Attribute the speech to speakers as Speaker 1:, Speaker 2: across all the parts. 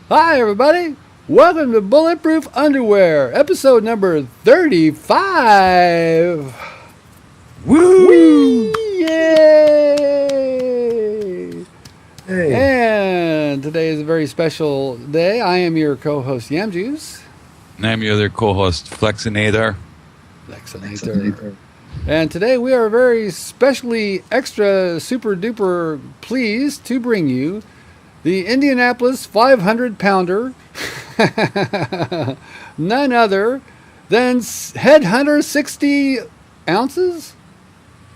Speaker 1: Hi, everybody. Welcome to Bulletproof Underwear, episode number 35.
Speaker 2: Woo!
Speaker 1: Whee! Yay!
Speaker 2: Hey.
Speaker 1: And today is a very special day. I am your co-host, Yamjuice.
Speaker 2: And I'm your other co-host, Flexinator.
Speaker 1: And today we are very specially extra super duper pleased to bring you the Indianapolis 500 pounder, none other than Headhunter 60 ounces?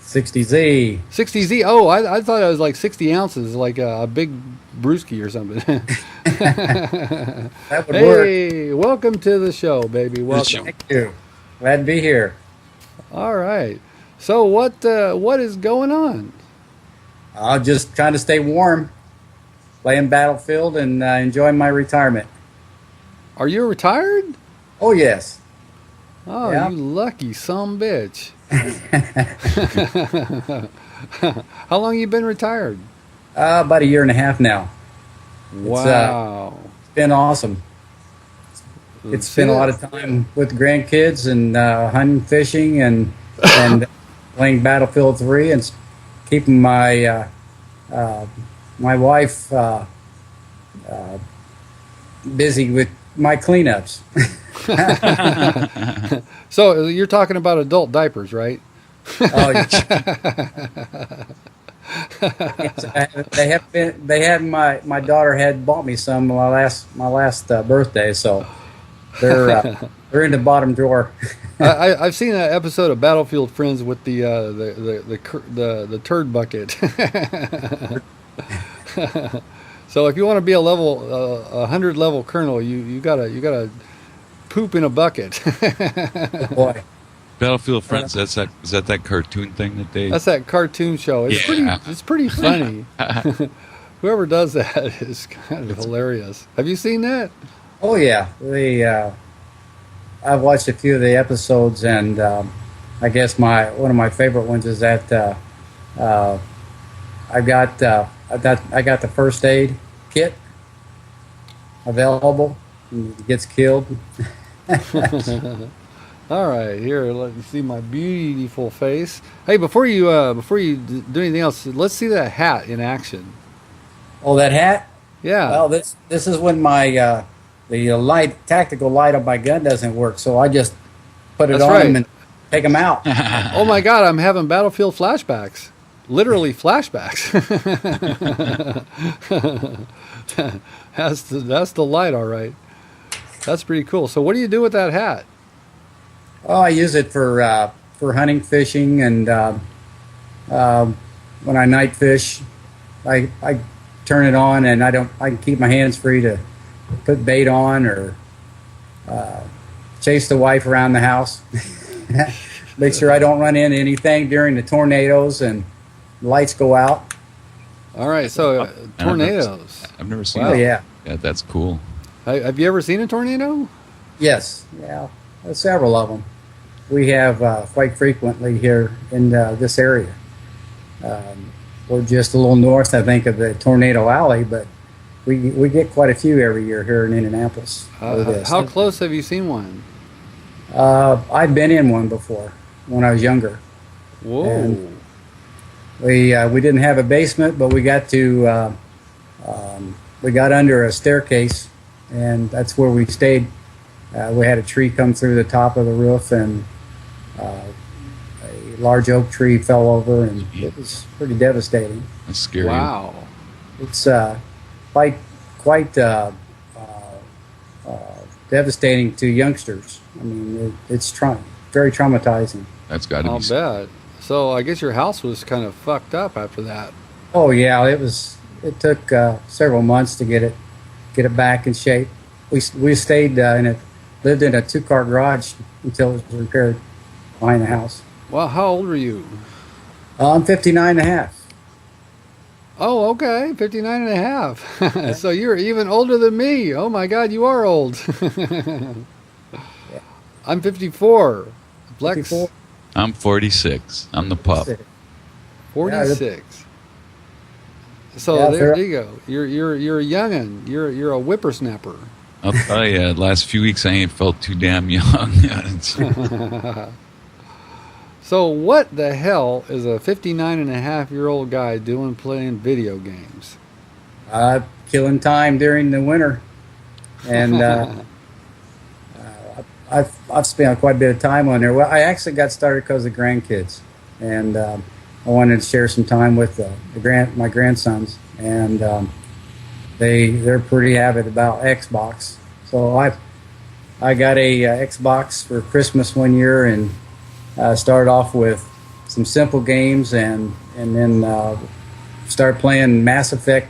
Speaker 2: 60Z.
Speaker 1: 60Z. Oh, I thought it was like 60 ounces, like a big brewski or something.
Speaker 2: That would work.
Speaker 1: Hey, welcome to the show, baby. Welcome.
Speaker 2: Thank you. Glad to be here.
Speaker 1: All right. So what is going on?
Speaker 2: I'll just trying to stay warm, playing Battlefield, and enjoying my retirement.
Speaker 1: Are you retired?
Speaker 2: Oh, yes.
Speaker 1: Oh,
Speaker 2: Yeah.
Speaker 1: you lucky some bitch. How long you been retired?
Speaker 2: About a year and a half now.
Speaker 1: Wow.
Speaker 2: It's been awesome. It's spent a lot of time with the grandkids and hunting, fishing, and playing Battlefield 3 and keeping my my wife busy with my cleanups.
Speaker 1: So you're talking about adult diapers, right?
Speaker 2: Oh, yes, they had my daughter had bought me some my last birthday, so they're in the bottom drawer.
Speaker 1: I've seen an episode of Battlefield Friends with the turd bucket. So if you want to be a 100 level colonel, you gotta poop in a bucket.
Speaker 2: Oh, boy.
Speaker 3: Battlefield Friends. Is that cartoon thing that they?
Speaker 1: That's that cartoon show. It's pretty funny. Whoever does that is kind of hilarious. Have you seen that?
Speaker 2: Oh yeah, I've watched a few of the episodes, and I guess one of my favorite ones is that I got the first aid kit available. And it gets killed.
Speaker 1: All right, here, let me see my beautiful face. Hey, before you do anything else, let's see that hat in action.
Speaker 2: Oh, that hat?
Speaker 1: Yeah.
Speaker 2: Well, this is when my the tactical light on my gun doesn't work, so I just put it
Speaker 1: That's
Speaker 2: on
Speaker 1: right.
Speaker 2: them and take them out.
Speaker 1: Oh my God, I'm having Battlefield flashbacks. Literally flashbacks. That's the light, all right. That's pretty cool. So, what do you do with that hat?
Speaker 2: Oh, I use it for hunting, fishing, and when I night fish, I turn it on, and I can keep my hands free to put bait on or chase the wife around the house. Make sure I don't run into anything during the tornadoes and lights go out.
Speaker 1: All right, so tornadoes.
Speaker 3: I've never seen.
Speaker 1: Wow.
Speaker 3: That.
Speaker 2: Yeah.
Speaker 3: Yeah, that's cool.
Speaker 1: Have you ever seen a tornado?
Speaker 2: Yes. Yeah. Several of them. We have quite frequently here in this area. We're just a little north, I think, of the Tornado Alley, but we get quite a few every year here in Indianapolis.
Speaker 1: How close have you seen one?
Speaker 2: I've been in one before when I was younger.
Speaker 1: Whoa.
Speaker 2: And we didn't have a basement, but we got under a staircase, and that's where we stayed. We had a tree come through the top of the roof, and a large oak tree fell over, and it was pretty devastating.
Speaker 3: That's scary.
Speaker 1: Wow.
Speaker 2: It's quite devastating to youngsters. I mean, it's very traumatizing.
Speaker 3: That's got to
Speaker 1: I'll
Speaker 3: be.
Speaker 1: bet. So I guess your house was kind of fucked up after that.
Speaker 2: Oh yeah, it took several months to get it back in shape. We stayed lived in a 2-car garage until it was repaired behind the house.
Speaker 1: Well, how old were you?
Speaker 2: I'm 59 and a half.
Speaker 1: Oh, okay, 59 and a half. So you're even older than me. Oh my God, you are old. I'm 54. Flex.
Speaker 2: 54?
Speaker 3: I'm 46. I'm the pup.
Speaker 1: 46. So
Speaker 2: Yeah,
Speaker 1: there you go. You're a youngin. You're a whippersnapper.
Speaker 3: I'll tell you, the last few weeks I ain't felt too damn young.
Speaker 1: So what the hell is a 59-and-a-half-year-old guy doing playing video games?
Speaker 2: Killing time during the winter, and I've spent quite a bit of time on there. Well, I actually got started because of grandkids, and I wanted to share some time with my grandsons, and they're pretty avid about Xbox. So I got a Xbox for Christmas one year, and started off with some simple games, and then started playing Mass Effect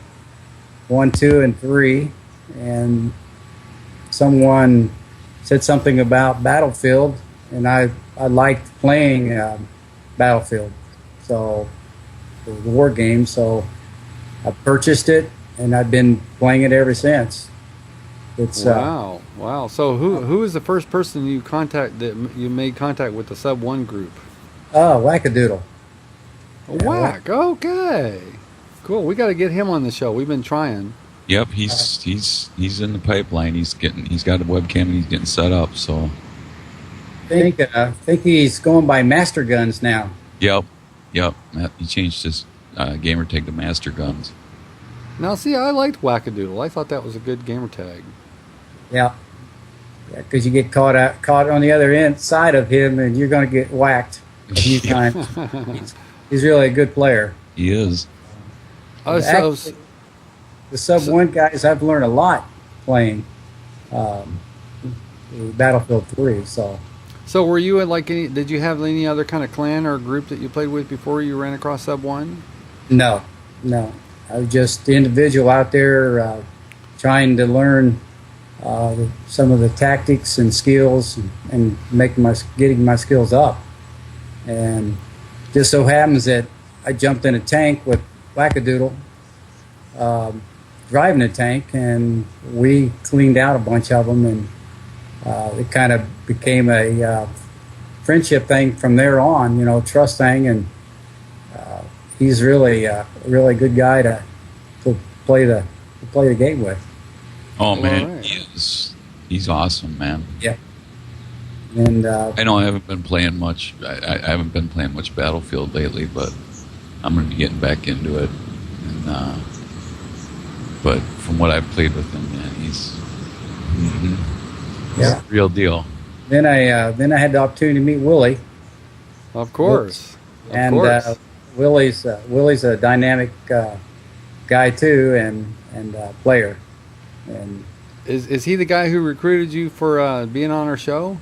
Speaker 2: 1, 2, and 3, and someone said something about Battlefield, and I liked playing Battlefield, so the war game. So I purchased it, and I've been playing it ever since. It's
Speaker 1: wow. So who is the first person that you made contact with the Sub 1 group?
Speaker 2: Wackadoodle.
Speaker 1: Whack. Okay. Cool. We got to get him on the show. We've been trying.
Speaker 3: Yep, he's in the pipeline. He's got a webcam and he's getting set up. So
Speaker 2: I think he's going by Master Guns now.
Speaker 3: Yep. He changed his gamer tag to Master Guns.
Speaker 1: Now, see, I liked Wackadoodle. I thought that was a good gamer tag.
Speaker 2: Yeah, because you get caught on the other side of him, and you're going to get whacked a few times. He's really a good player.
Speaker 3: He is.
Speaker 2: Actually, the Sub 1 guys, I've learned a lot playing Battlefield 3. So
Speaker 1: were you in did you have any other kind of clan or group that you played with before you ran across Sub 1?
Speaker 2: No. I was just the individual out there trying to learn some of the tactics and skills, and getting my skills up. And just so happens that I jumped in a tank with Wackadoodle, driving a tank, and we cleaned out a bunch of them, and it kind of became a friendship thing from there on, trust thing, and he's really a really good guy to play the game with.
Speaker 3: Oh man,
Speaker 1: right.
Speaker 3: he's awesome, man.
Speaker 2: Yeah. And
Speaker 3: I know I haven't been playing much. I haven't been playing much Battlefield lately, but I'm going to be getting back into it. And but from what I've played with him, man, he's a real deal.
Speaker 2: Then I had the opportunity to meet Willie.
Speaker 1: Of course.
Speaker 2: And Willie's a dynamic guy too, and player. And
Speaker 1: is he the guy who recruited you for being on our show?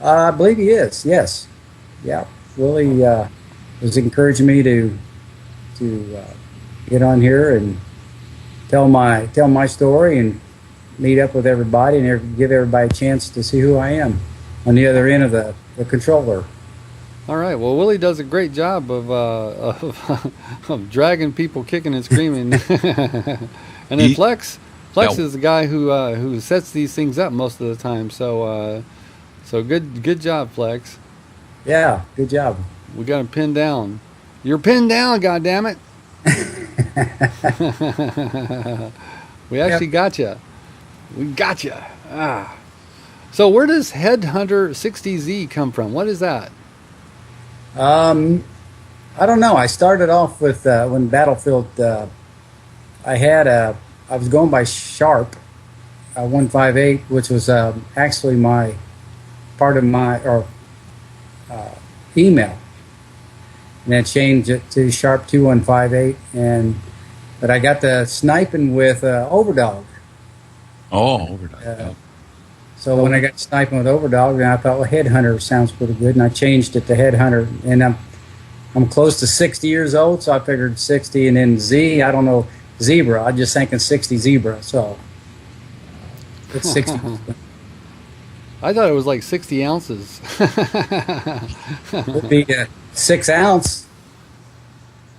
Speaker 2: I believe he is. Yes. Yeah. Willie was encouraging me to get on here and tell my story and meet up with everybody and give everybody a chance to see who I am on the other end of the controller.
Speaker 1: All right. Well, Willie does a great job of dragging people kicking and screaming. And then Flex is the guy who sets these things up most of the time. So good job, Flex.
Speaker 2: Yeah, good job.
Speaker 1: We got him pinned down. You're pinned down, goddammit. We actually got you. We got you. So where does Headhunter 60Z come from? What is that?
Speaker 2: I don't know. I started off with when Battlefield. I was going by Sharp 158, which was actually my part of my email, and then changed it to Sharp 2158. But I got the sniping with Overdog.
Speaker 3: Oh, Overdog.
Speaker 2: So when I got sniping with Overdog, then I thought, well, Headhunter sounds pretty good, and I changed it to Headhunter. And I'm close to 60 years old, so I figured 60, and then Z, I don't know, Zebra. I just thinking 60 Zebra, so it's 60.
Speaker 1: I thought it was like 60 ounces.
Speaker 2: It would be 6 ounce.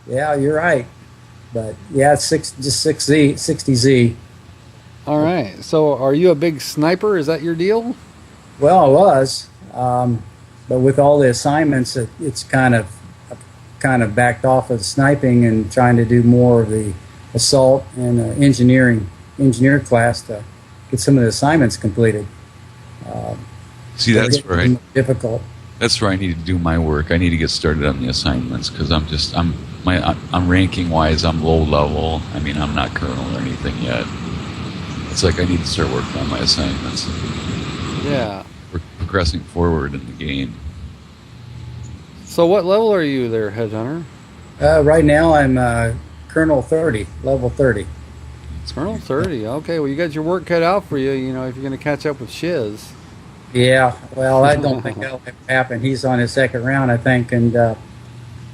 Speaker 2: Yeah, you're right. But yeah, it's 60Z.
Speaker 1: All right. So are you a big sniper? Is that your deal?
Speaker 2: Well, I was. But with all the assignments, it's kind of kind of backed off of sniping and trying to do more of the assault and engineer class to get some of the assignments completed.
Speaker 3: See, that's right.
Speaker 2: Difficult.
Speaker 3: That's where I need to do my work. I need to get started on the assignments because I'm ranking wise, I'm low level. I mean, I'm not colonel or anything yet. It's like I need to start working on my assignments.
Speaker 1: Yeah.
Speaker 3: We're progressing forward in the game.
Speaker 1: So what level are you there, Headhunter?
Speaker 2: Right now I'm Colonel 30, level 30.
Speaker 1: Colonel 30. Okay, well you got your work cut out for you. You know, if you're going to catch up with Shiz.
Speaker 2: Yeah, well, I don't think that'll happen. He's on his second round, I think, and by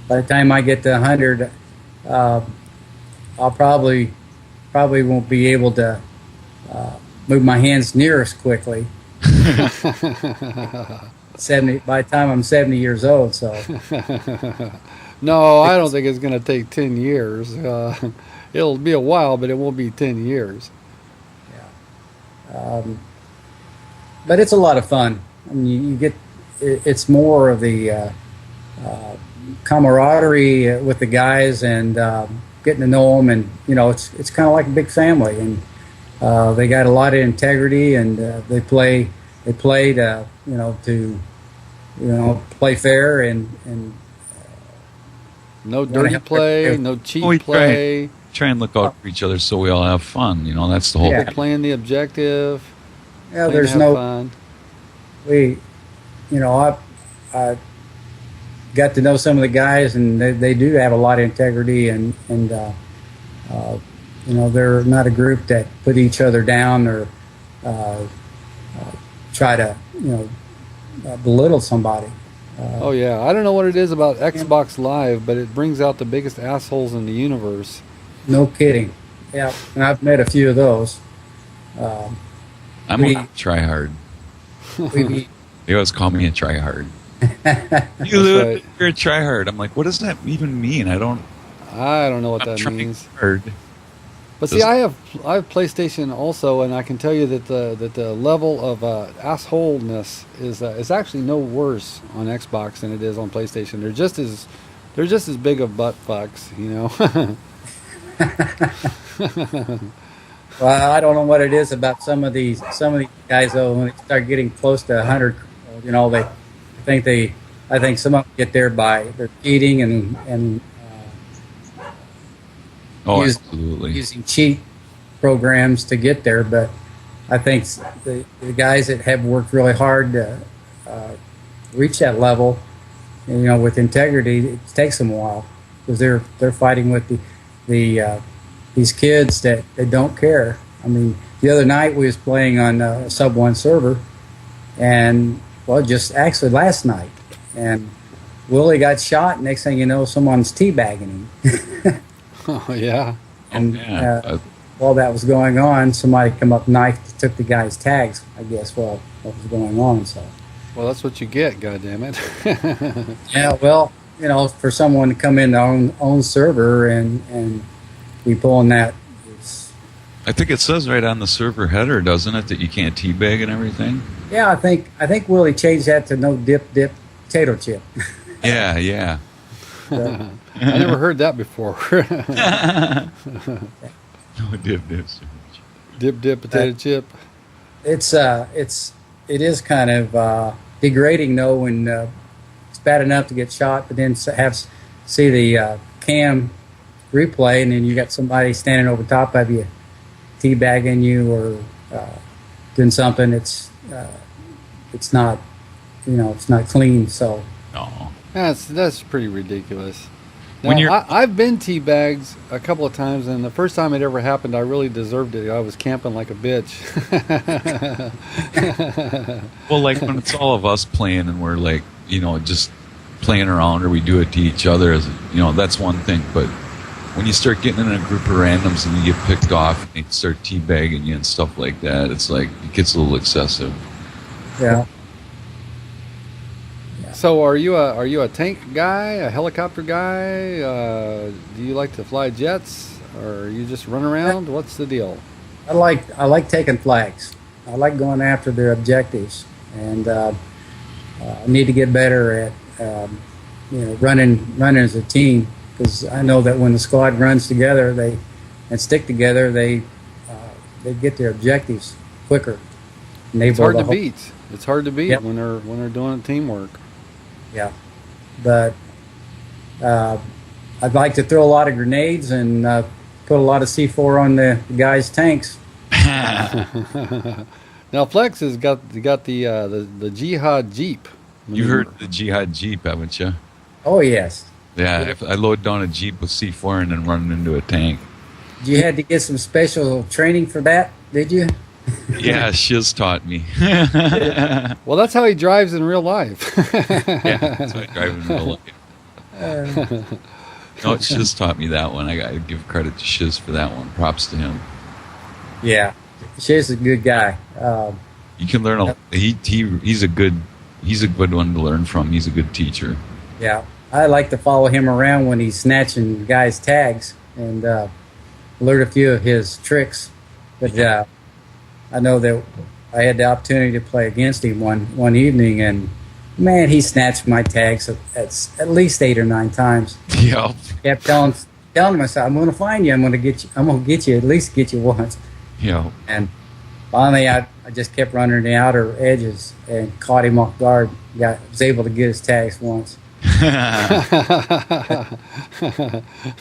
Speaker 2: the time I get to 100, I'll probably won't be able to move my hands near as quickly. 70 by the time I'm 70 years old. So
Speaker 1: no, I don't think it's going to take 10 years. It'll be a while, but it won't be 10 years.
Speaker 2: Yeah. But it's a lot of fun. I mean, you get it's more of the camaraderie with the guys and getting to know them, and you know, it's kind of like a big family, and they got a lot of integrity, and they play to play fair and
Speaker 1: no dirty play, no cheap play.
Speaker 3: Try and look out for each other so we all have fun. You know, that's the whole.
Speaker 1: Yeah, playing the objective.
Speaker 2: Yeah, there's no
Speaker 1: fun.
Speaker 2: I got to know some of the guys, and they do have a lot of integrity, and they're not a group that put each other down or try to belittle somebody.
Speaker 1: Oh yeah, I don't know what it is about Xbox Live, but it brings out the biggest assholes in the universe.
Speaker 2: No kidding. Yeah, and I've met a few of those.
Speaker 3: I'm a try-hard. They always call me a try-hard. You're a try-hard. I'm like, what does that even mean? I don't
Speaker 1: know what that means.
Speaker 3: Hard.
Speaker 1: But see, I have PlayStation also, and I can tell you that the level of assholeness is actually no worse on Xbox than it is on PlayStation. They're just as big of butt fucks, you know.
Speaker 2: Well, I don't know what it is about some of these guys though. When they start getting close to 100, I think some of them get there by their cheating and using cheat programs to get there. But I think the guys that have worked really hard to reach that level, with integrity, it takes them a while because they're fighting with these kids that don't care. I mean, the other night we was playing on a Sub 1 server, and just actually last night, and Willie got shot. Next thing you know, someone's teabagging him.
Speaker 1: Oh yeah.
Speaker 2: And while that was going on, somebody come up, knifed, took the guy's tags. I guess what was going on. So. Well,
Speaker 1: that's what you get. Goddammit.
Speaker 2: Yeah. Well, for someone to come in their own server and be pulling that.
Speaker 3: I think it says right on the server header, doesn't it, that you can't teabag and everything?
Speaker 2: Yeah, I think Willie changed that to no dip potato chip.
Speaker 3: Yeah.
Speaker 1: I never heard that before.
Speaker 3: No dip.
Speaker 1: Dip potato chip.
Speaker 2: It is kind of degrading though when it's bad enough to get shot, but then see the cam replay, and then you got somebody standing over top of you, teabagging you or doing something. It's not, it's not clean. So
Speaker 1: that's pretty ridiculous. Now, I've been teabagged a couple of times, and the first time it ever happened, I really deserved it. I was camping like a bitch.
Speaker 3: Well, like when it's all of us playing and we're like, just playing around, or we do it to each other, that's one thing. But when you start getting in a group of randoms and you get picked off and they start teabagging you and stuff like that, it's like it gets a little excessive.
Speaker 2: Yeah.
Speaker 1: So are you a tank guy, a helicopter guy? Do you like to fly jets, or you just run around? What's the deal?
Speaker 2: I like taking flags. I like going after their objectives, and I need to get better at running as a team, because I know that when the squad runs together, and stick together, they get their objectives quicker.
Speaker 1: It's hard to beat. It's hard to beat
Speaker 2: Yep.
Speaker 1: when they're doing teamwork.
Speaker 2: Yeah, but I'd like to throw a lot of grenades and put a lot of C4 on the guys' tanks.
Speaker 1: Now Flex has got the Jihad Jeep.
Speaker 3: You've heard the Jihad Jeep, haven't you?
Speaker 2: Oh yes.
Speaker 3: Yeah, if I load down a Jeep with C4 and then run it into a tank.
Speaker 2: You had to get some special training for that, did you?
Speaker 3: Yeah, Shiz taught me.
Speaker 1: Well, that's how he drives in real life.
Speaker 3: Yeah, that's why I drive in real life. No, Shiz taught me that one. I got to give credit to Shiz for that one. Props to him.
Speaker 2: Yeah, Shiz is a good guy.
Speaker 3: You can learn he's a good one to learn from. He's a good teacher.
Speaker 2: Yeah, I like to follow him around when he's snatching guys' tags and learn a few of his tricks. But I know that I had the opportunity to play against him one evening, and man, he snatched my tags at least 8 or 9 times.
Speaker 3: Yeah.
Speaker 2: Kept telling myself, "I'm going to find you. I'm going to get you. I'm going to get you. At least get you once."
Speaker 3: Yeah.
Speaker 2: And finally, I just kept running the outer edges and caught him off guard. Was able to get his tags once.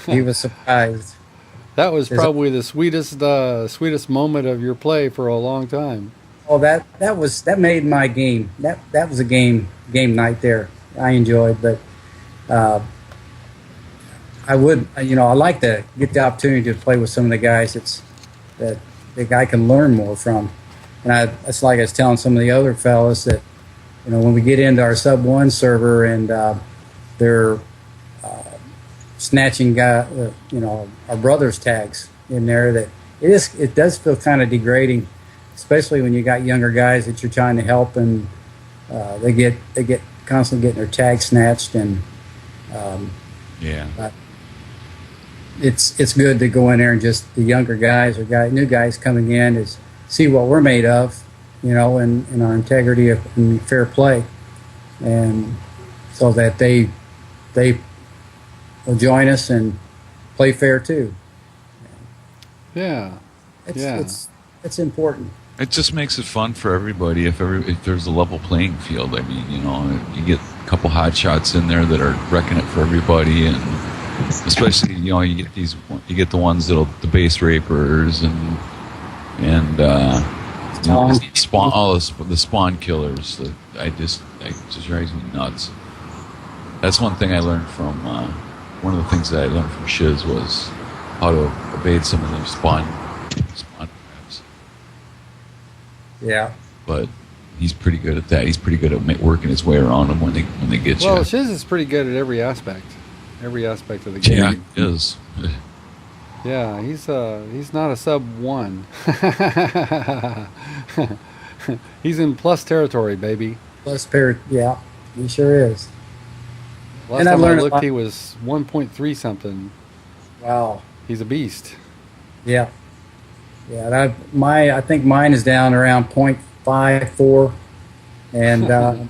Speaker 2: He was surprised.
Speaker 1: That was probably the sweetest moment of your play for a long time.
Speaker 2: Oh, that made my game. That was a game night there. I enjoyed, but I like to get the opportunity to play with some of the guys that the guy can learn more from. And it's like I was telling some of the other fellas that, when we get into our sub 1 server and they're snatching our brothers' tags in there, that it does feel kind of degrading, especially when you got younger guys that you're trying to help and they get constantly getting their tags snatched, and it's good to go in there and just the younger guys or new guys coming in is see what we're made of, and our integrity and fair play, and so that they will join us and play fair too.
Speaker 1: Yeah,
Speaker 2: it's important.
Speaker 3: It just makes it fun for everybody if there's a level playing field. I mean, you get a couple hot shots in there that are wrecking it for everybody, and especially you get the ones that'll the base rapers and the spawn killers. It just drives me nuts. That's one thing I learned from one of the things that I learned from Shiz was how to evade some of them spawn traps.
Speaker 2: Yeah,
Speaker 3: but he's pretty good at that. He's pretty good at working his way around them when they get you.
Speaker 1: Well, Shiz is pretty good at every aspect of the game.
Speaker 3: Yeah, he is.
Speaker 1: Yeah, he's not a sub 1. He's in plus territory, baby.
Speaker 2: Yeah, he sure is.
Speaker 1: Last time I looked, he was 1.3 something.
Speaker 2: Wow,
Speaker 1: he's a beast.
Speaker 2: Yeah. Yeah, I think mine is down around 0.54, and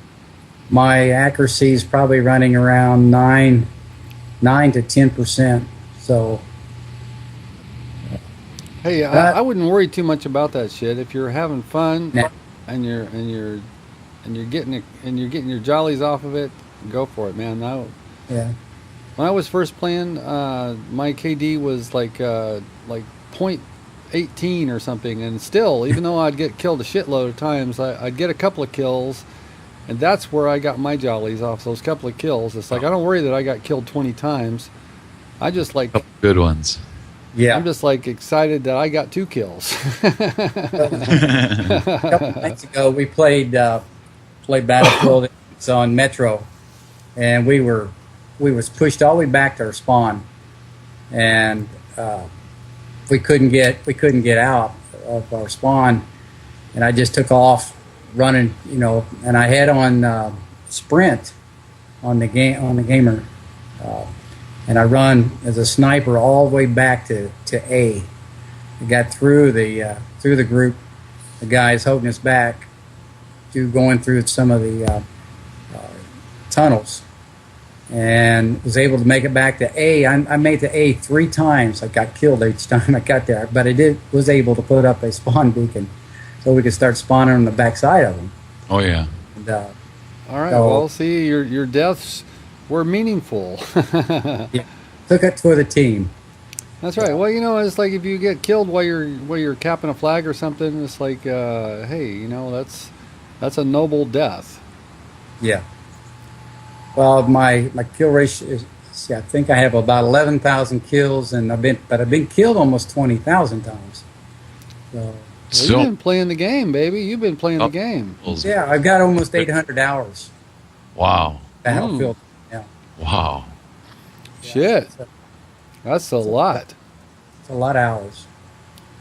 Speaker 2: my accuracy is probably running around 9 to 10%. So,
Speaker 1: hey, I wouldn't worry too much about that shit. If you're having fun and you're getting your jollies off of it, go for it, man.
Speaker 2: Yeah.
Speaker 1: When I was first playing, my KD was like 0.18 or something, and still, even though I'd get killed a shitload of times, I'd get a couple of kills, and that's where I got my jollies off those couple of kills. It's like I don't worry that I got killed 20 times. I just like
Speaker 3: good ones.
Speaker 2: Yeah,
Speaker 1: I'm just like excited that I got 2 kills.
Speaker 2: A couple nights ago, we played Battlefield on Metro, and we was pushed all the way back to our spawn, and we couldn't get out of our spawn, and I just took off running, and I had on sprint on the gamer, and I run as a sniper all the way back to A. I got through the group, the guys holding us back, to going through some of the tunnels, and was able to make it back to A. I made to A 3 times. I got killed each time I got there, but was able to put up a spawn beacon so we could start spawning on the backside of them.
Speaker 3: Oh yeah.
Speaker 2: And,
Speaker 1: All right.
Speaker 2: so,
Speaker 1: Well, see, your deaths were meaningful.
Speaker 2: yeah, took it for the team.
Speaker 1: That's right. Well, it's like if you get killed while you're capping a flag or something, it's like, hey, that's a noble death.
Speaker 2: Yeah. Well, my kill ratio is, see, I think I have about 11,000 kills, and I've been killed almost 20,000 times. So
Speaker 1: Well, you've been playing the game, baby. You've been playing the game.
Speaker 2: yeah, I've got almost 800 hours.
Speaker 3: Wow.
Speaker 2: Battlefield. Yeah.
Speaker 3: Wow.
Speaker 1: Shit. That's a lot.
Speaker 2: It's a lot of hours.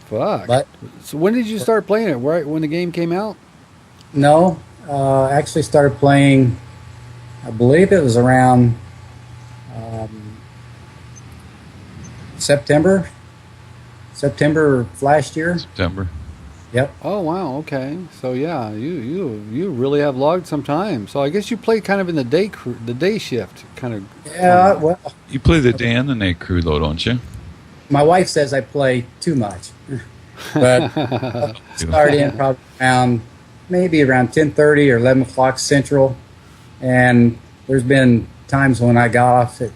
Speaker 1: Fuck.
Speaker 2: But
Speaker 1: So when did you start playing it? Right when the game came out?
Speaker 2: no, actually started playing. I believe it was around September of last year.
Speaker 3: September.
Speaker 2: Yep.
Speaker 1: Oh wow. Okay. So yeah, you really have logged some time. So I guess you play kind of in the day shift kind of.
Speaker 2: Yeah. Well,
Speaker 3: You play the day and the night crew though, don't you?
Speaker 2: my wife says I play too much, but started in probably maybe around 10:30 or 11 o'clock Central, and there's been times when I got off at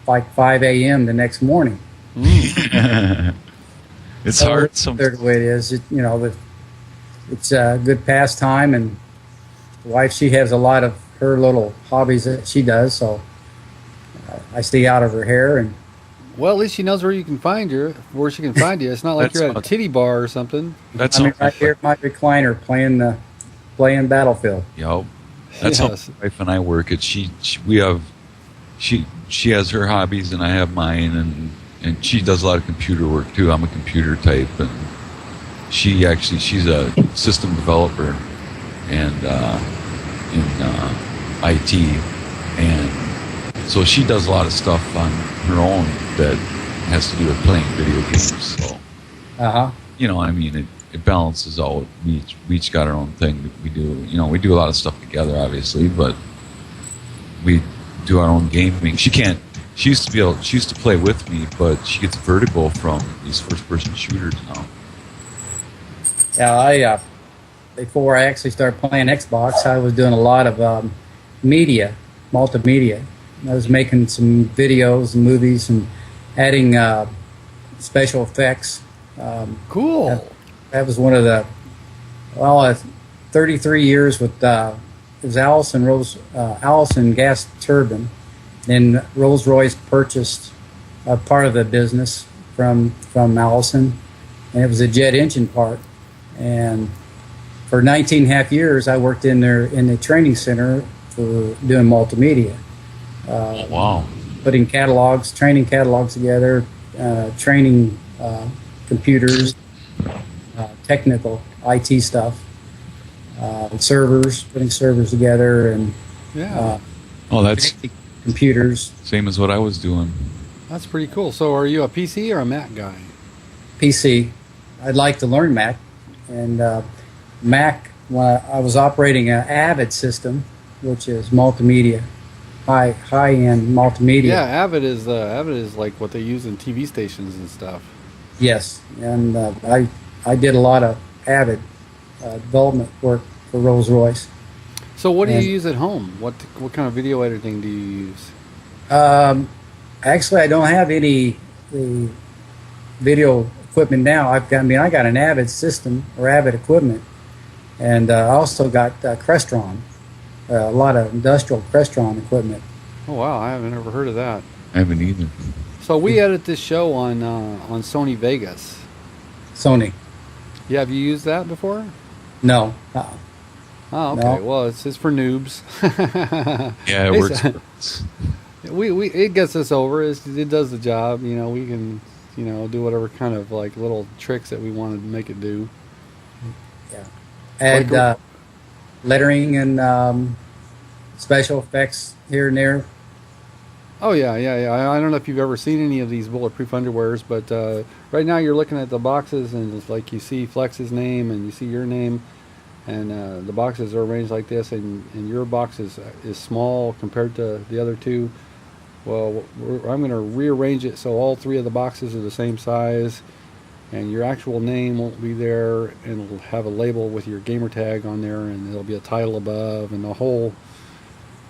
Speaker 2: like 5 a.m. the next morning.
Speaker 3: It's hard
Speaker 2: That's
Speaker 3: sometimes.
Speaker 2: the way it is. It's a good pastime, and the wife, she has a lot of her little hobbies that she does, so I stay out of her hair. And
Speaker 1: Well, at least she knows where she can find you. It's not like
Speaker 3: That's
Speaker 1: you're at a
Speaker 3: not-
Speaker 1: titty bar or something.
Speaker 3: That's
Speaker 2: I'm
Speaker 3: how
Speaker 2: right here at my recliner playing Battlefield.
Speaker 3: Yep. That's
Speaker 1: Yes.
Speaker 3: how my wife and I work it. She has her hobbies and I have mine, and she does a lot of computer work too. I'm a computer type, and she's a system developer and in IT, and so she does a lot of stuff on her own that has to do with playing video games. So I mean, it balances out. We each got our own thing that we do. We do a lot of stuff together, obviously, but we do our own gaming. She used to play with me, but she gets vertigo from these first-person shooters now.
Speaker 2: Yeah, before I actually started playing Xbox, I was doing a lot of multimedia. I was making some videos and movies and adding special effects.
Speaker 1: Cool.
Speaker 2: That was one of the 33 years with it was Allison Gas Turbine. Then Rolls-Royce purchased part of the business from Allison, and it was a jet engine part. And for 19.5 years, I worked in the training center for doing multimedia.
Speaker 3: Wow.
Speaker 2: Putting training catalogs together, training computers, technical IT stuff, putting servers together, and
Speaker 1: Yeah.
Speaker 3: That's
Speaker 2: computers.
Speaker 3: same as what I was doing.
Speaker 1: That's pretty cool. So are you a PC or a Mac guy?
Speaker 2: PC. I'd like to learn Mac, and Mac. When I was operating an Avid system, which is multimedia, high-end multimedia.
Speaker 1: Yeah, Avid is like what they use in TV stations and stuff.
Speaker 2: Yes, and I did a lot of Avid development work for Rolls-Royce.
Speaker 1: So what do you
Speaker 2: And-
Speaker 1: use at home? What kind of video editing do you use?
Speaker 2: Actually, I don't have any the video equipment now. I got an Avid system or Avid equipment, and I also got Crestron, a lot of industrial Crestron equipment.
Speaker 1: Oh wow, I haven't ever heard of that.
Speaker 3: I haven't either.
Speaker 1: So we edit this show on Sony Vegas.
Speaker 2: Sony.
Speaker 1: Yeah, have you used that before?
Speaker 2: No.
Speaker 1: Oh, okay.
Speaker 2: No.
Speaker 1: Well, it's for noobs.
Speaker 3: Yeah, it works.
Speaker 1: It gets us over. It does the job. We can do whatever kind of like little tricks that we want to make it do.
Speaker 2: Yeah. Add lettering and special effects here and there.
Speaker 1: Oh yeah. I don't know if you've ever seen any of these Bulletproof Underwears, but right now you're looking at the boxes and it's like you see Flex's name and you see your name, and the boxes are arranged like this, and your box is small compared to the other two. Well, I'm going to rearrange it so all three of the boxes are the same size, and your actual name won't be there, and it'll have a label with your gamer tag on there, and there'll be a title above, and the whole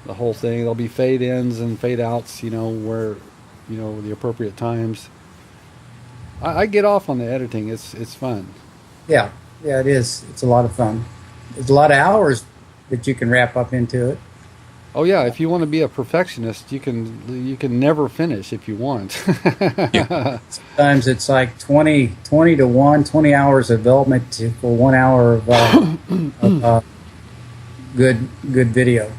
Speaker 1: thing. There'll be fade ins and fade outs, where, the appropriate times. I get off on the editing. It's fun.
Speaker 2: Yeah, it is. It's a lot of fun. There's a lot of hours that you can wrap up into it.
Speaker 1: Oh yeah, if you want to be a perfectionist, you can never finish if you want.
Speaker 2: Yeah. Sometimes it's like 20 to 1, 20 hours of development for 1 hour of good video.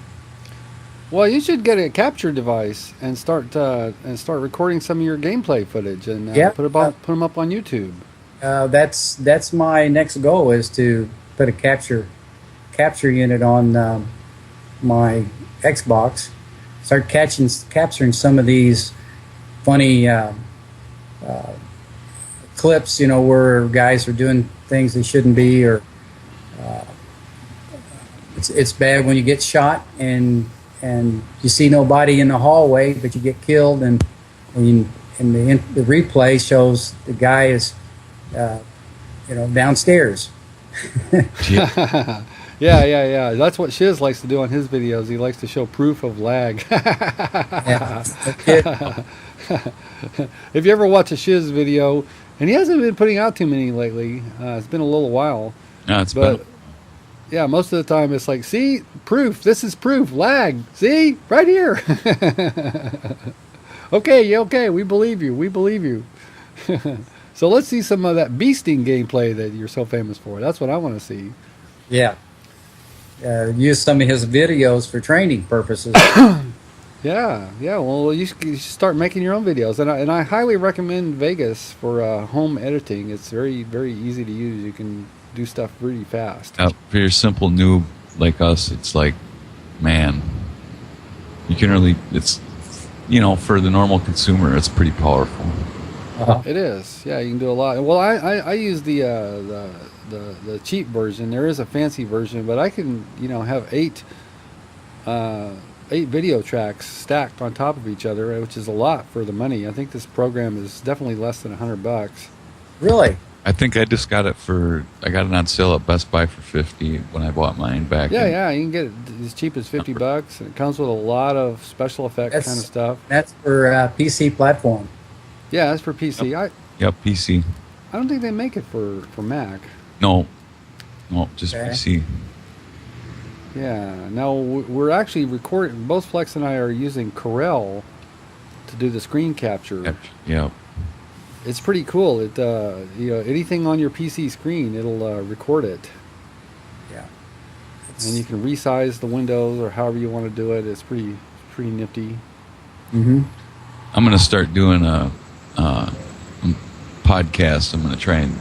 Speaker 1: Well, you should get a capture device and start recording some of your gameplay footage and put them up on YouTube.
Speaker 2: That's my next goal, is to put a capture unit on my Xbox. Start capturing some of these funny clips, where guys are doing things they shouldn't be, or it's bad when you get shot and you see nobody in the hallway, but you get killed, and the replay shows the guy is downstairs.
Speaker 1: Yeah. That's what Shiz likes to do on his videos. He likes to show proof of lag. If you ever watch a Shiz video, and he hasn't been putting out too many lately, it's been a little while. Yeah, most of the time it's like, see, proof. This is proof. Lag. See, right here. Okay, we believe you. So let's see some of that beasting gameplay that you're so famous for. That's what I want to see.
Speaker 2: Yeah. Use some of his videos for training purposes.
Speaker 1: Yeah. Well, you should start making your own videos, and I highly recommend Vegas for home editing. It's very, very easy to use. You can do stuff really fast.
Speaker 3: For your simple noob like us, it's like, man, you can really. It's for the normal consumer, it's pretty powerful.
Speaker 1: It is. Yeah, you can do a lot. Well, I use the cheap version. There is a fancy version, but I can have eight video tracks stacked on top of each other, which is a lot for the money. I think this program is definitely less than $100.
Speaker 2: Really?
Speaker 3: I think I just got it I got it on sale at Best Buy for $50 when I bought mine back.
Speaker 1: Yeah, you can get it as cheap as $50, and it comes with a lot of special effects kind of stuff.
Speaker 2: That's for PC platform.
Speaker 1: Yeah, that's for PC.
Speaker 3: Yep, PC.
Speaker 1: I don't think they make it for Mac.
Speaker 3: No, just PC.
Speaker 1: Yeah. Now we're actually recording. Both Flex and I are using Corel to do the screen capture.
Speaker 3: Yep.
Speaker 1: It's pretty cool. It anything on your PC screen, it'll record it.
Speaker 2: Yeah.
Speaker 1: And you can resize the windows or however you want to do it. It's pretty nifty.
Speaker 2: Mm-hmm.
Speaker 3: I'm going to start doing a podcast. I'm going to try and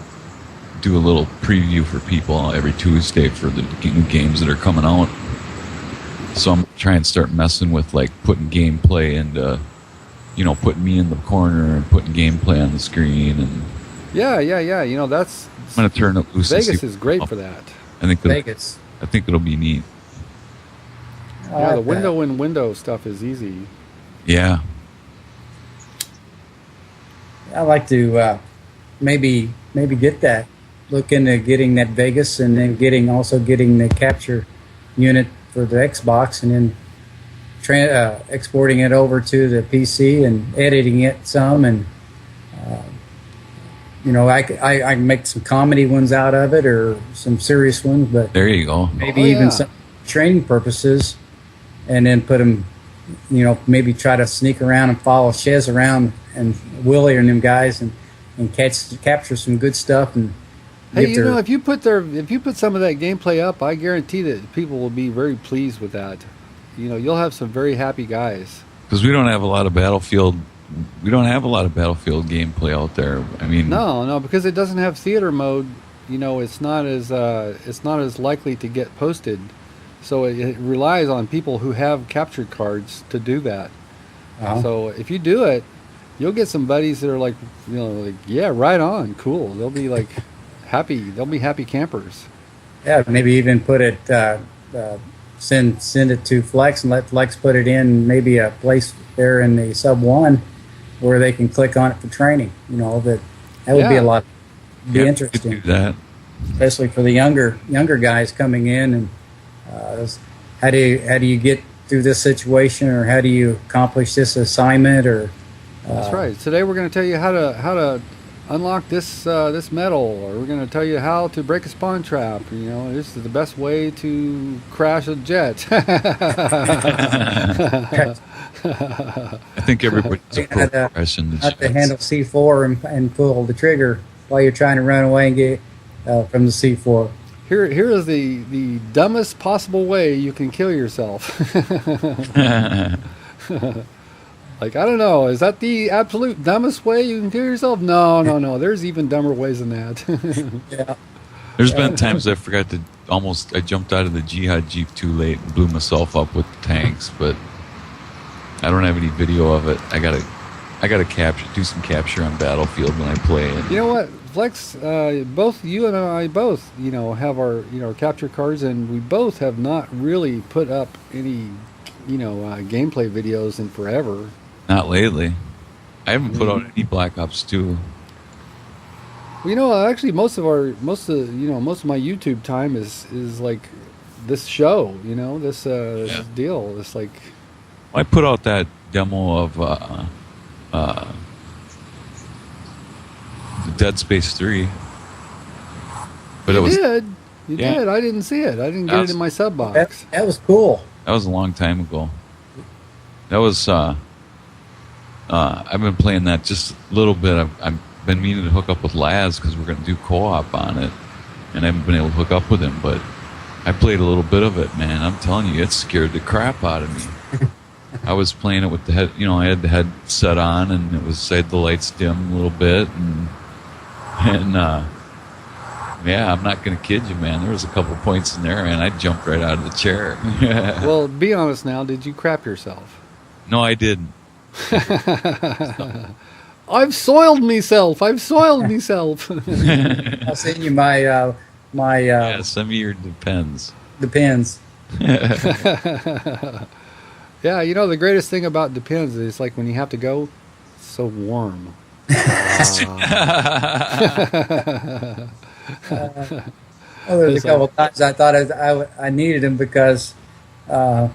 Speaker 3: do a little preview for people every Tuesday for the new games that are coming out. So I'm trying to start messing with like putting gameplay and putting me in the corner and putting gameplay on the screen and
Speaker 1: yeah. That's
Speaker 3: I'm going to turn it loose.
Speaker 1: Vegas is great for that.
Speaker 3: I think
Speaker 2: Vegas.
Speaker 3: I think it'll be neat.
Speaker 1: Yeah, the window stuff is easy.
Speaker 3: Yeah.
Speaker 2: I like to maybe get that. Look into getting that Vegas, and then getting the capture unit for the Xbox, and then exporting it over to the PC and editing it some, and I can make some comedy ones out of it or some serious ones, but
Speaker 3: there you go.
Speaker 2: Maybe even some training purposes, and then put them, maybe try to sneak around and follow Shez around and Willie and them guys and capture some good stuff. And
Speaker 1: hey, if you put some of that gameplay up, I guarantee that people will be very pleased with that. You'll have some very happy guys.
Speaker 3: Because we don't have a lot of Battlefield gameplay out there. I mean,
Speaker 1: no, because it doesn't have theater mode. It's not as likely to get posted. So it relies on people who have captured cards to do that. Uh-huh. So if you do it, you'll get some buddies that are like, yeah, right on, cool. They'll be like happy. They'll be happy campers.
Speaker 2: Yeah, maybe even put it, send it to Flex and let Flex put it in maybe a place there in the sub 1 where they can click on it for training. That would be a lot. Be interesting.
Speaker 3: Do that.
Speaker 2: Especially for the younger guys coming in, and how do you get through this situation, or how do you accomplish this assignment, or
Speaker 1: that's right. Today we're going to tell you how to unlock this metal, or we're going to tell you how to break a spawn trap. This is the best way to crash a jet.
Speaker 3: I think everybody's a progression.
Speaker 2: Not to handle C4 and pull the trigger while you're trying to run away and get from the C4.
Speaker 1: Here is the dumbest possible way you can kill yourself. Like, I don't know, is that the absolute dumbest way you can kill yourself? No. There's even dumber ways than that.
Speaker 2: Yeah.
Speaker 3: There's been times I forgot to I jumped out of the Jihad Jeep too late and blew myself up with the tanks, but I don't have any video of it. I gotta do some capture on Battlefield when I play it.
Speaker 1: You know what, Flex? Both you and I have our capture cards, and we both have not really put up any gameplay videos in forever.
Speaker 3: Not lately. I haven't put out any Black Ops 2.
Speaker 1: Well, actually, most of my YouTube time is like this show. This deal. It's like
Speaker 3: I put out that demo of Dead Space 3. But
Speaker 1: you did. I didn't see it. I didn't get it in my sub box.
Speaker 2: That was cool.
Speaker 3: That was a long time ago. That was I've been playing that just a little bit. I've been meaning to hook up with Laz because we're going to do co-op on it, and I haven't been able to hook up with him, but I played a little bit of it, man. I'm telling you, it scared the crap out of me. I was playing it with the head, I had the headset on, and I had the lights dim a little bit, and yeah, I'm not going to kid you, man. There was a couple points in there, and I jumped right out of the chair.
Speaker 1: Well, be honest now. Did you crap yourself?
Speaker 3: No, I didn't.
Speaker 1: I've soiled myself. I've soiled myself.
Speaker 2: I'll send you my
Speaker 3: yeah, send me your Depends.
Speaker 2: Depends.
Speaker 1: Yeah, the greatest thing about Depends is like when you have to go, it's so warm.
Speaker 2: There's a couple times I thought I needed him because it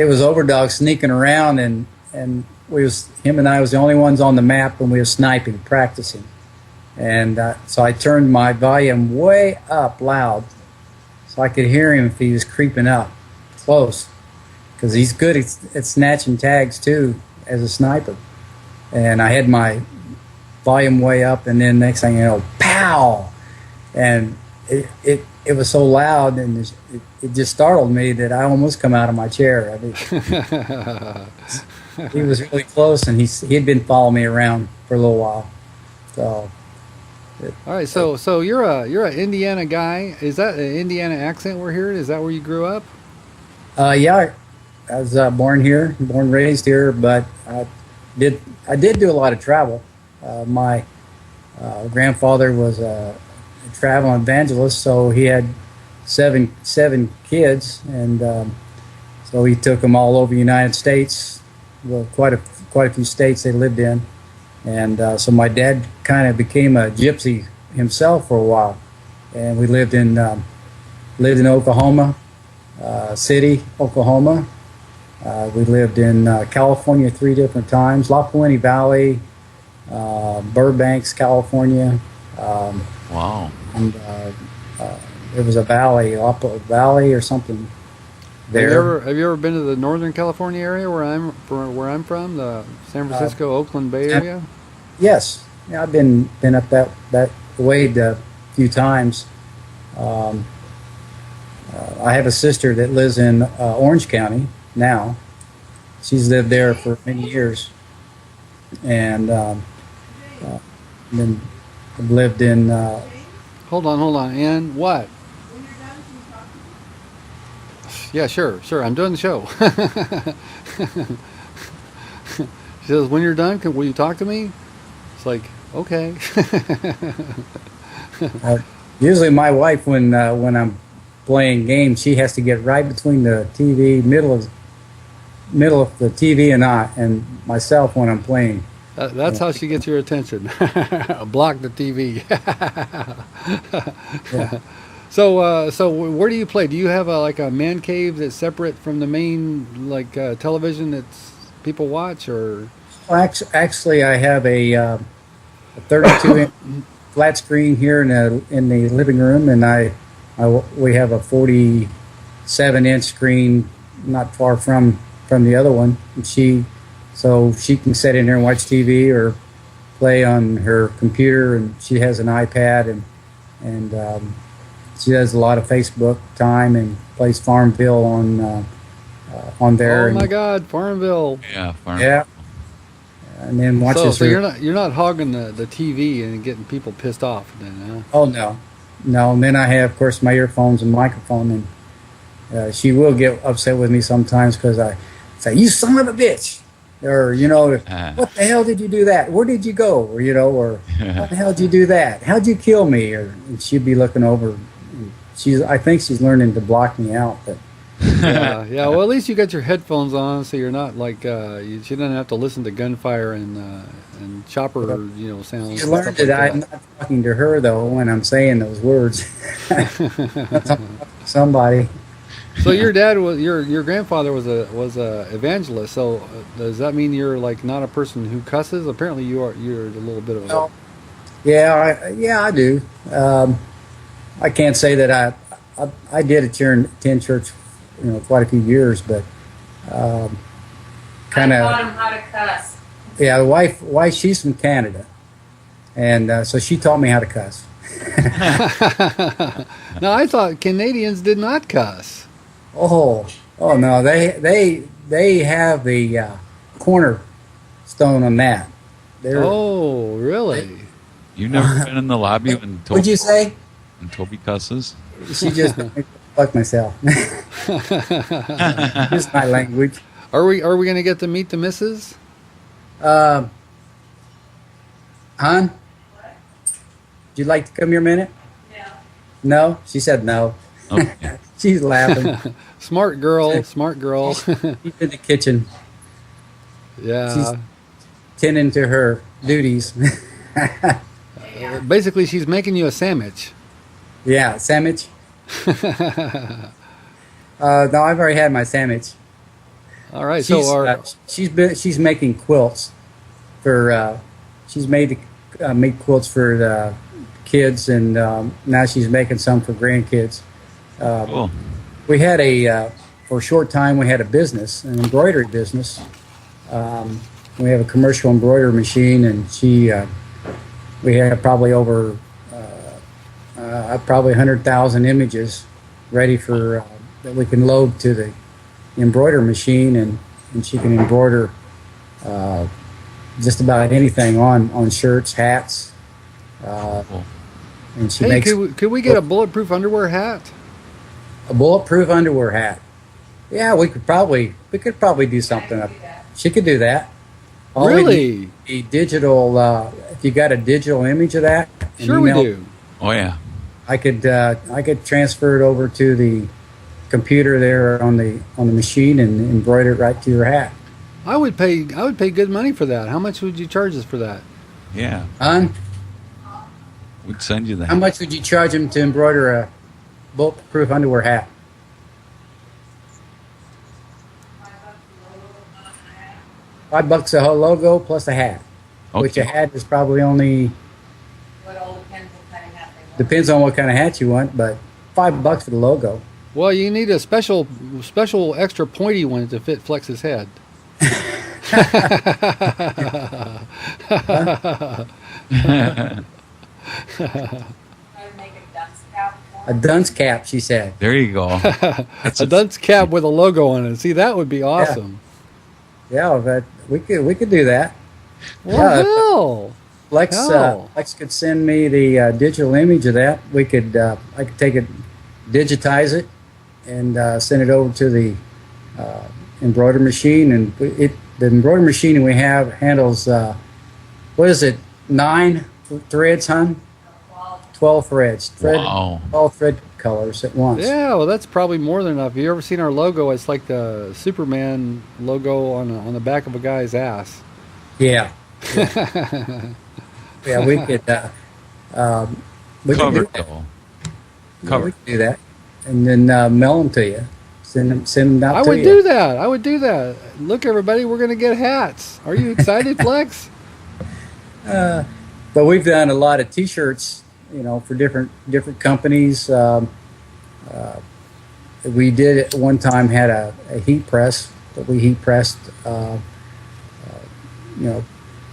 Speaker 2: was Overdog sneaking around, and him and I was the only ones on the map when we were sniping, practicing, and so I turned my volume way up loud so I could hear him if he was creeping up close, because he's good at snatching tags too as a sniper. And I had my volume way up, and then next thing you know, pow! And it was so loud, and it just startled me that I almost come out of my chair. I mean, he was really close, and he had been following me around for a little while. So,
Speaker 1: all right. So you're an Indiana guy. Is that an Indiana accent we're hearing? Is that where you grew up?
Speaker 2: Yeah, I was born here, born raised here, but I did do a lot of travel. My grandfather was a traveling evangelist, so he had seven kids, and so he took them all over the United States. Well, quite a few states they lived in, and so my dad kind of became a gypsy himself for a while, and we lived in Oklahoma City, Oklahoma. We lived in California 3 different times, La Puente Valley, Burbanks, California.
Speaker 3: Wow.
Speaker 2: And there was a valley, Oppo Valley or something there.
Speaker 1: Have you ever been to the Northern California area where I'm from, the San Francisco, Oakland Bay Area?
Speaker 2: Yes. Yeah, I've been up that way a few times. I have a sister that lives in Orange County now. She's lived there for many years, and then lived in.
Speaker 1: Hold on, Ann. What? Yeah, sure. I'm doing the show. She says, "When you're done, will you talk to me?" It's like, okay.
Speaker 2: Usually, my wife, when I'm playing games, she has to get right between the TV, middle of middle of the TV and myself when I'm playing.
Speaker 1: That's how she gets your attention. Block the TV.
Speaker 2: Yeah.
Speaker 1: So where do you play? Do you have like a man cave that's separate from the main like television that people watch, or?
Speaker 2: Well, actually, I have a 32-inch flat screen here in the living room, and we have a 47-inch screen not far from the other one. And so she can sit in there and watch TV or play on her computer, and she has an iPad, and she does a lot of Facebook time and plays Farmville on there.
Speaker 1: Oh my God, Farmville!
Speaker 3: Yeah,
Speaker 2: Yeah. And then watches
Speaker 1: So
Speaker 2: her.
Speaker 1: you're not hogging the TV and getting people pissed off then, huh?
Speaker 2: Oh no. And then I have, of course, my earphones and microphone, and she will get upset with me sometimes because I say, "You son of a bitch," or "What the hell did you do that? Where did you go?" Or or "What the hell did you do that? How'd you kill me?" And she'd be looking over. I think she's learning to block me out, but.
Speaker 1: Yeah. Well, at least you got your headphones on, so you're not like she doesn't have to listen to gunfire and chopper sounds.
Speaker 2: She learned that I'm not talking to her though when I'm saying those words. Somebody.
Speaker 1: So your dad was your grandfather was a evangelist. So does that mean you're like not a person who cusses? Apparently you're a little bit of a.
Speaker 2: Yeah, I do. I can't say that I did attend church, quite a few years, but kind of.
Speaker 4: I taught him how to cuss.
Speaker 2: Yeah, the wife, she's from Canada, and so she taught me how to cuss.
Speaker 1: Now I thought Canadians did not cuss.
Speaker 2: Oh no, they have the cornerstone on that.
Speaker 1: Oh, really?
Speaker 3: You never been in the lobby when Toby,
Speaker 2: What'd you say?
Speaker 3: when Toby cusses?
Speaker 2: She just made me fuck myself. Just my language.
Speaker 1: Are we gonna get to meet the missus?
Speaker 2: Hon, would you like to come here a minute?
Speaker 4: Yeah.
Speaker 2: No? She said no.
Speaker 3: Okay.
Speaker 2: She's laughing.
Speaker 1: Smart girl.
Speaker 2: She's in the kitchen.
Speaker 1: Yeah.
Speaker 2: She's tending to her duties.
Speaker 1: Basically, she's making you a sandwich.
Speaker 2: Yeah, sandwich. No, I've already had my sandwich.
Speaker 1: All right.
Speaker 2: She's making quilts for. She's made quilts for the kids, and now she's making some for grandkids.
Speaker 3: Cool.
Speaker 2: We had for a short time, we had a business, an embroidery business. We have a commercial embroidery machine, and we had probably over 100,000 images ready for that we can load to the embroidery machine, and she can embroider just about anything on shirts, hats.
Speaker 3: Cool.
Speaker 2: And she
Speaker 1: hey,
Speaker 2: makes
Speaker 1: could we get a bulletproof underwear hat?
Speaker 2: a bulletproof underwear hat. Yeah, we could probably do something up. She could do that. All we
Speaker 1: Really?
Speaker 2: need is a digital. If you got a digital image of that, an
Speaker 1: Sure we
Speaker 2: email,
Speaker 1: do.
Speaker 3: Oh yeah.
Speaker 2: I could transfer it over to the computer there on the machine and embroider it right to your hat.
Speaker 1: I would pay good money for that. How much would you charge us for that?
Speaker 3: Yeah.
Speaker 2: Hon,
Speaker 3: We'd send you that.
Speaker 2: how much would you charge him to embroider a bulletproof underwear hat? $5 a whole logo plus a hat, which a
Speaker 3: Okay.
Speaker 2: hat is probably only
Speaker 4: What all depends what kind of hat they want.
Speaker 2: depends on what kind of hat you want, but $5 for the logo.
Speaker 1: Well, you need a special extra pointy one to fit Flex's head.
Speaker 4: I'd make a dunce cap for
Speaker 2: A dunce cap, she said.
Speaker 3: There you go.
Speaker 1: A dunce cap with a logo on it. See, that would be awesome.
Speaker 2: Yeah, that we could do that.
Speaker 1: Well,
Speaker 2: Yeah.
Speaker 1: hell.
Speaker 2: Flex could send me the digital image of that. I could take it, digitize it, and send it over to the embroidery machine. And the embroidery machine we have handles what is it? 9 threads, hon? 12 threads.
Speaker 3: Wow.
Speaker 2: 12 thread colors at once.
Speaker 1: Yeah, well, that's probably more than enough. You ever seen our logo? It's like the Superman logo on the back of a guy's ass.
Speaker 2: Yeah. Yeah, we could. We could
Speaker 3: Covered
Speaker 2: do that.
Speaker 3: though.
Speaker 2: Yeah,
Speaker 3: Covered.
Speaker 2: we could do that, and then mail them to you. Send them out
Speaker 1: I
Speaker 2: to
Speaker 1: would
Speaker 2: you.
Speaker 1: do that. I would do that. Look, everybody, we're gonna get hats. Are you excited, Flex?
Speaker 2: But we've done a lot of T-shirts, for different companies. We did at one time had a heat press that we heat pressed.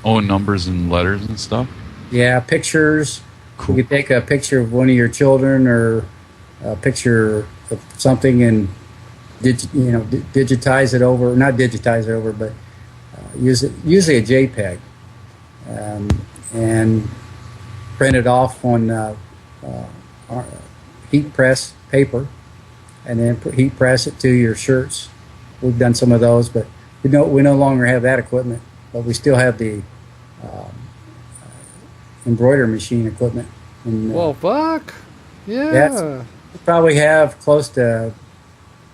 Speaker 3: Oh, numbers and letters and stuff.
Speaker 2: Yeah, pictures.
Speaker 3: Cool.
Speaker 2: You could take a picture of one of your children or a picture of something and digitize it over. Not digitize it over, but usually a JPEG, and print it off on heat press paper, and then heat press it to your shirts. We've done some of those, but we no longer have that equipment, but we still have the embroidery machine equipment. And,
Speaker 1: Well, fuck. Yeah.
Speaker 2: we probably have close to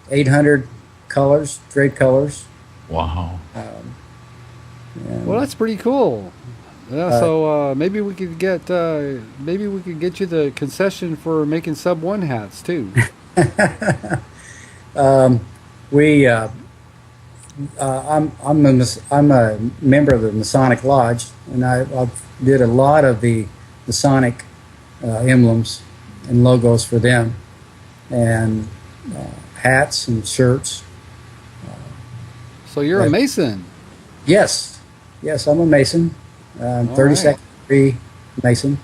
Speaker 2: 800 colors, trade colors.
Speaker 3: Wow.
Speaker 2: And
Speaker 1: Well, that's pretty cool. Yeah. So maybe we could get you the concession for making Sub 1 hats too.
Speaker 2: I'm a member of the Masonic Lodge, and I did a lot of the Masonic emblems and logos for them, and hats and shirts.
Speaker 1: So you're a Mason.
Speaker 2: Yes, I'm a Mason.
Speaker 1: All
Speaker 2: 32nd
Speaker 1: right.
Speaker 2: degree Mason.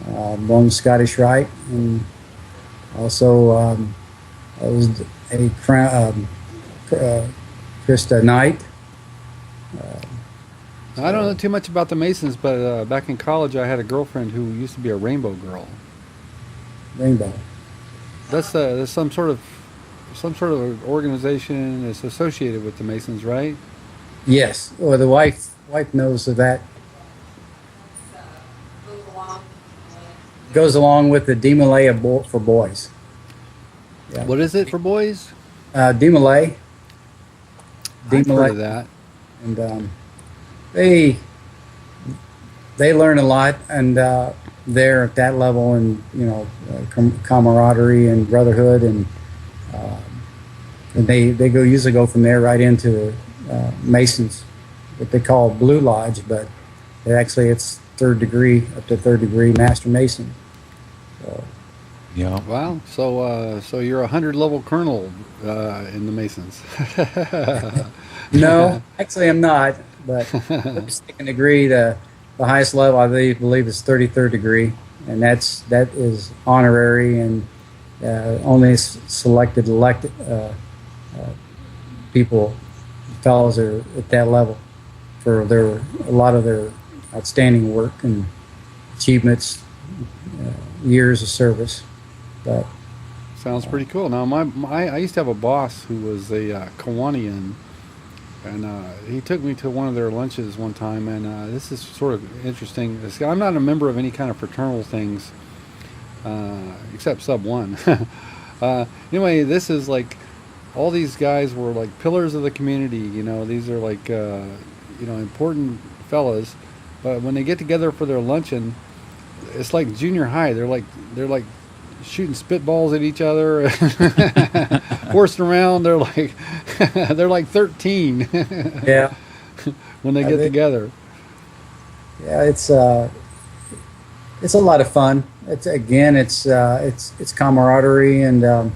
Speaker 2: Born Scottish Rite, and also I was a Krista Knight.
Speaker 1: I don't know too much about the Masons, but back in college, I had a girlfriend who used to be a Rainbow Girl.
Speaker 2: Rainbow.
Speaker 1: That's there's some sort of organization that's associated with the Masons, right?
Speaker 2: Yes. Well, the wife knows of that.
Speaker 4: Move along.
Speaker 2: Goes along with the Demolay for boys. Yeah.
Speaker 1: What is it for boys?
Speaker 2: Demolay.
Speaker 1: I've heard of that.
Speaker 2: And they learn a lot, and they're at that level, and camaraderie and brotherhood, and they usually go from there right into Masons, what they call Blue Lodge, but it's third degree, up to third degree Master Mason. So,
Speaker 3: Yeah.
Speaker 1: Wow. So you're a 100-level colonel in the Masons.
Speaker 2: no, actually I'm not, but second degree, the highest level I believe is 33rd degree, and that is honorary, and only selected elected fellows are at that level for a lot of their outstanding work and achievements, years of service. But
Speaker 1: Sounds pretty cool. Now, I used to have a boss who was a Kawanian, and he took me to one of their lunches one time, and this is sort of interesting. I'm not a member of any kind of fraternal things, except Sub 1. Anyway, this is like, all these guys were like pillars of the community, these are like, important fellas, but when they get together for their luncheon, it's like junior high. They're like shooting spitballs at each other, horsing around. They're like 13.
Speaker 2: yeah,
Speaker 1: when they get together.
Speaker 2: Yeah, it's a lot of fun. It's camaraderie and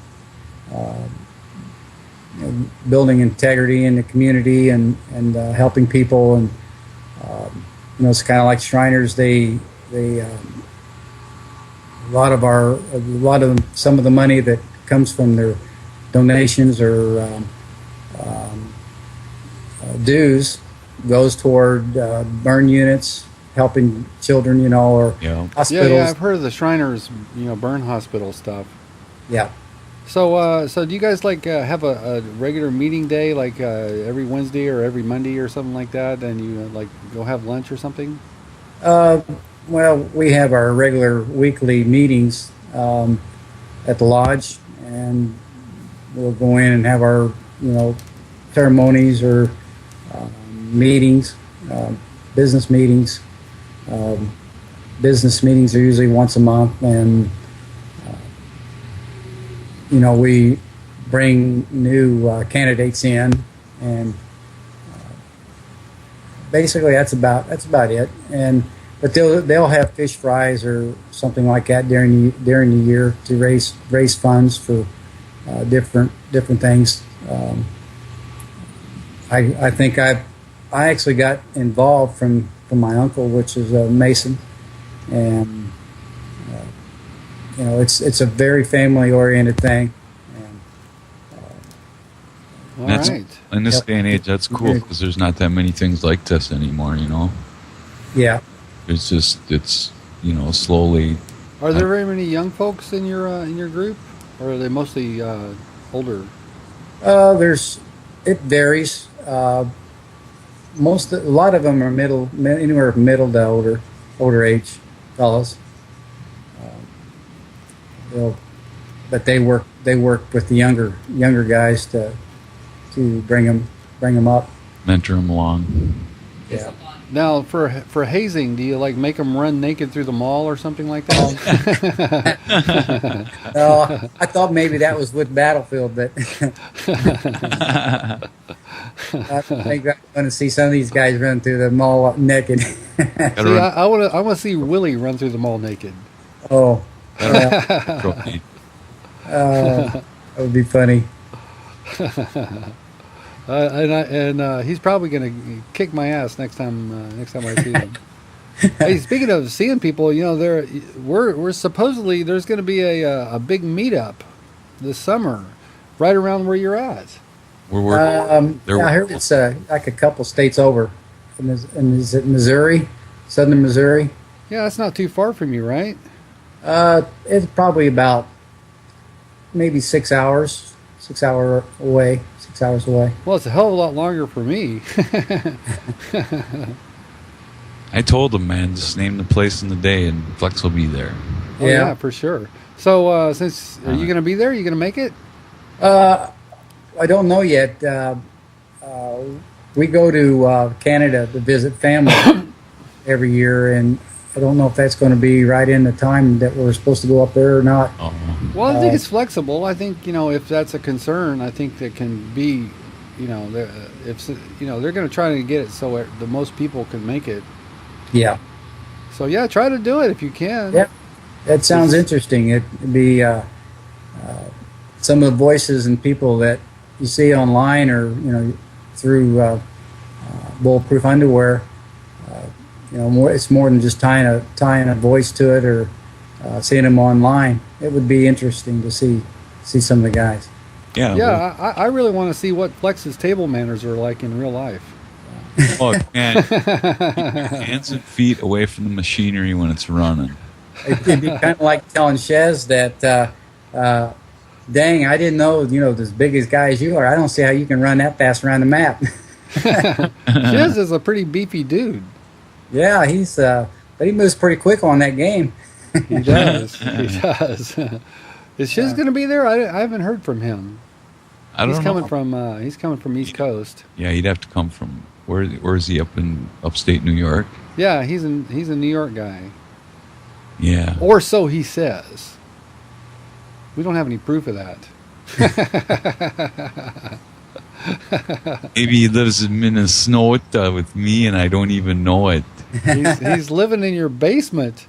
Speaker 2: building integrity in the community and helping people, and it's kind of like Shriners. They some of the money that comes from their donations or dues goes toward burn units, helping children, or hospitals.
Speaker 1: Yeah, I've heard of the Shriners, burn hospital stuff.
Speaker 2: Yeah.
Speaker 1: So do you guys have a regular meeting day, every Wednesday or every Monday or something like that, and you go have lunch or something?
Speaker 2: Well, we have our regular weekly meetings, at the lodge, and we'll go in and have our ceremonies or meetings, business meetings. Business meetings are usually once a month, and we bring new candidates in, and basically that's about it. But they'll have fish fries or something like that during the year to raise funds for different things. I think I actually got involved from my uncle, which is a Mason, and it's a very family oriented thing.
Speaker 1: All
Speaker 3: That's,
Speaker 1: right.
Speaker 3: in this day and age, that's cool because there's not that many things like this anymore.
Speaker 2: Yeah.
Speaker 3: It's just slowly.
Speaker 1: Are there very many young folks in your group, or are they mostly older?
Speaker 2: It varies. A lot of them are anywhere from middle to older age fellas. But they work with the younger guys to bring them up,
Speaker 3: Mentor them along.
Speaker 2: Yeah.
Speaker 1: Now, for hazing, do you make them run naked through the mall or something like that?
Speaker 2: No, I thought maybe that was with Battlefield, but I think I'm going to see some of these guys run through the mall naked.
Speaker 1: See, I want to see Willie run through the mall naked.
Speaker 2: Oh,
Speaker 3: Trophy.
Speaker 2: that would be funny.
Speaker 1: And he's probably going to kick my ass next time I see him. Hey, speaking of seeing people, we're supposedly there's going to be a big meetup this summer, right around where you're at.
Speaker 2: I heard it's like a couple states over. Is it Missouri, southern Missouri?
Speaker 1: Yeah, that's not too far from you, right?
Speaker 2: It's probably about maybe 6 hours. 6 hours away.
Speaker 1: Well, it's a hell of a lot longer for me.
Speaker 3: I told him, man, just name the place and the day, and Flex will be there.
Speaker 1: Oh, yeah, for sure. So, are you going to be there? Are you going to make it?
Speaker 2: I don't know yet. We go to Canada to visit family every year, and I don't know if that's going to be right in the time that we're supposed to go up there or not.
Speaker 1: Well, I think it's flexible. I think if that's a concern, I think that can be, they're going to try to get it so the most people can make it.
Speaker 2: Yeah.
Speaker 1: So yeah, try to do it if you can.
Speaker 2: Yeah, that sounds interesting. It'd be some of the voices and people that you see online or through Bulletproof Underwear. It's more than just tying a voice to it or seeing them online. It would be interesting to see some of the guys.
Speaker 1: Yeah, I really want to see what Flex's table manners are like in real life.
Speaker 3: Oh, man. Keep your hands and feet away from the machinery when it's running.
Speaker 2: It'd be kind of like telling Shez that, dang, I didn't know, as big as guy as you are, I don't see how you can run that fast around the map.
Speaker 1: Shez is a pretty beefy dude.
Speaker 2: Yeah, but he moves pretty quick on that game.
Speaker 1: He does. He does. Is Shiz going to be there? I haven't heard from him.
Speaker 3: I don't know.
Speaker 1: He's coming from East Coast.
Speaker 3: Yeah, he'd have to come from where is he, up in upstate New York?
Speaker 1: Yeah, he's a New York guy.
Speaker 3: Yeah.
Speaker 1: Or so he says. We don't have any proof of that.
Speaker 3: Maybe he lives in Minnesota with me and I don't even know it.
Speaker 1: He's living in your basement.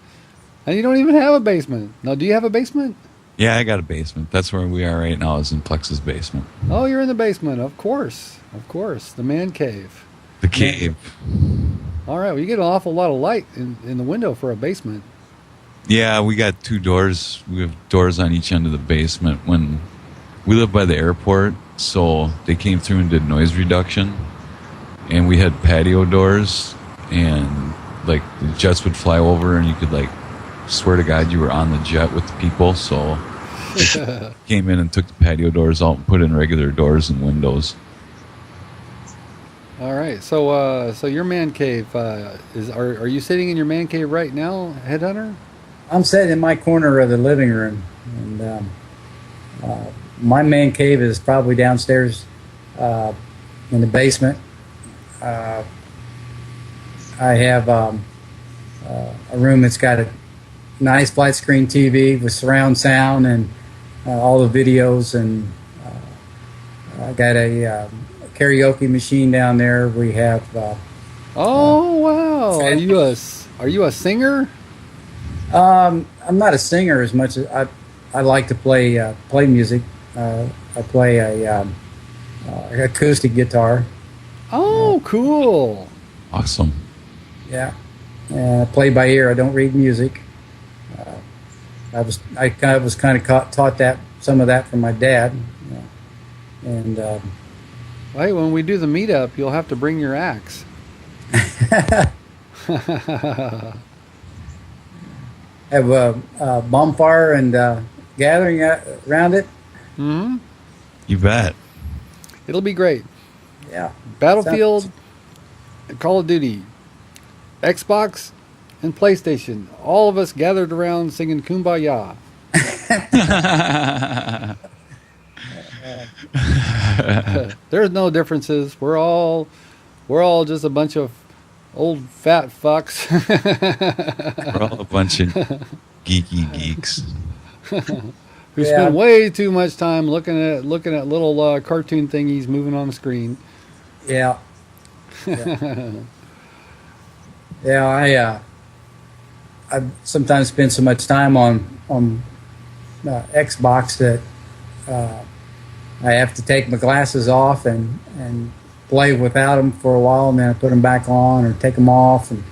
Speaker 1: And you don't even have a basement. Now, do you have a basement?
Speaker 3: Yeah, I got a basement. That's where we are right now, is in Plex's basement.
Speaker 1: Oh, you're in the basement. Of course. Of course. The man cave.
Speaker 3: The cave.
Speaker 1: All right. Well, you get an awful lot of light in the window for a basement.
Speaker 3: Yeah, we got 2 doors. We have doors on each end of the basement. When we live by the airport, so they came through and did noise reduction. And we had patio doors, and the jets would fly over and you could swear to God you were on the jet with the people. So they came in and took the patio doors out and put in regular doors and windows.
Speaker 1: All right. So your man cave are you sitting in your man cave right now, Headhunter?
Speaker 2: I'm sitting in my corner of the living room, and My man cave is probably downstairs in the basement. I have a room that's got a nice flat screen TV with surround sound and all the videos, and I got a karaoke machine down there. We have.
Speaker 1: Oh wow! Are you a singer?
Speaker 2: I'm not a singer as much as I like to play music. I play a acoustic guitar.
Speaker 1: Oh, cool!
Speaker 2: Awesome. Yeah, and I play by ear. I don't read music. I was kind of taught that some of that from my dad. And
Speaker 1: hey, when we do the meetup, you'll have to bring your axe.
Speaker 2: have a bonfire and gathering around it.
Speaker 1: Mm-hmm.
Speaker 3: You bet.
Speaker 1: It'll be great.
Speaker 2: Yeah.
Speaker 1: Battlefield, Call of Duty, Xbox, and PlayStation. All of us gathered around singing Kumbaya. There's no differences. We're all just a bunch of old fat fucks.
Speaker 3: We're all a bunch of geeky geeks
Speaker 1: who spend way too much time looking at little cartoon thingies moving on the screen.
Speaker 2: Yeah. Yeah. I sometimes spend so much time on Xbox that I have to take my glasses off and play without them for a while, and then I put them back on or take them off. And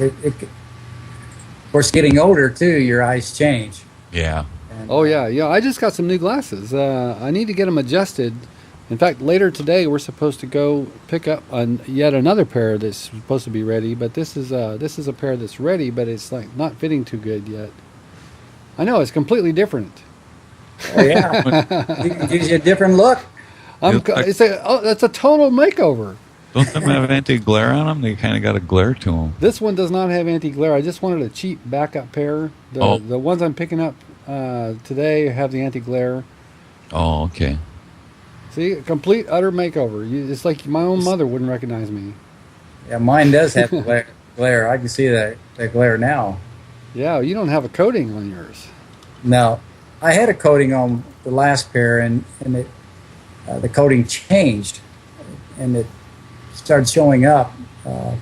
Speaker 2: of course, getting older too, your eyes change.
Speaker 3: Yeah.
Speaker 2: And,
Speaker 1: yeah. I just got some new glasses. I need to get them adjusted. In fact, later today we're supposed to go pick up yet another pair that's supposed to be ready. But this is a pair that's ready, but it's like not fitting too good yet. I know it's completely different.
Speaker 2: Oh yeah, it gives you a different look.
Speaker 1: That's a total makeover.
Speaker 3: Don't them have anti-glare on them? They kind of got a glare to them.
Speaker 1: This one does not have anti-glare. I just wanted a cheap backup pair. The ones I'm picking up today have the anti-glare.
Speaker 3: Oh, okay.
Speaker 1: See, a complete, utter makeover. It's like my own mother wouldn't recognize me.
Speaker 2: Yeah, mine does have glare. I can see that glare now.
Speaker 1: Yeah, you don't have a coating on yours.
Speaker 2: No, I had a coating on the last pair, and it the coating changed, and it started showing up. I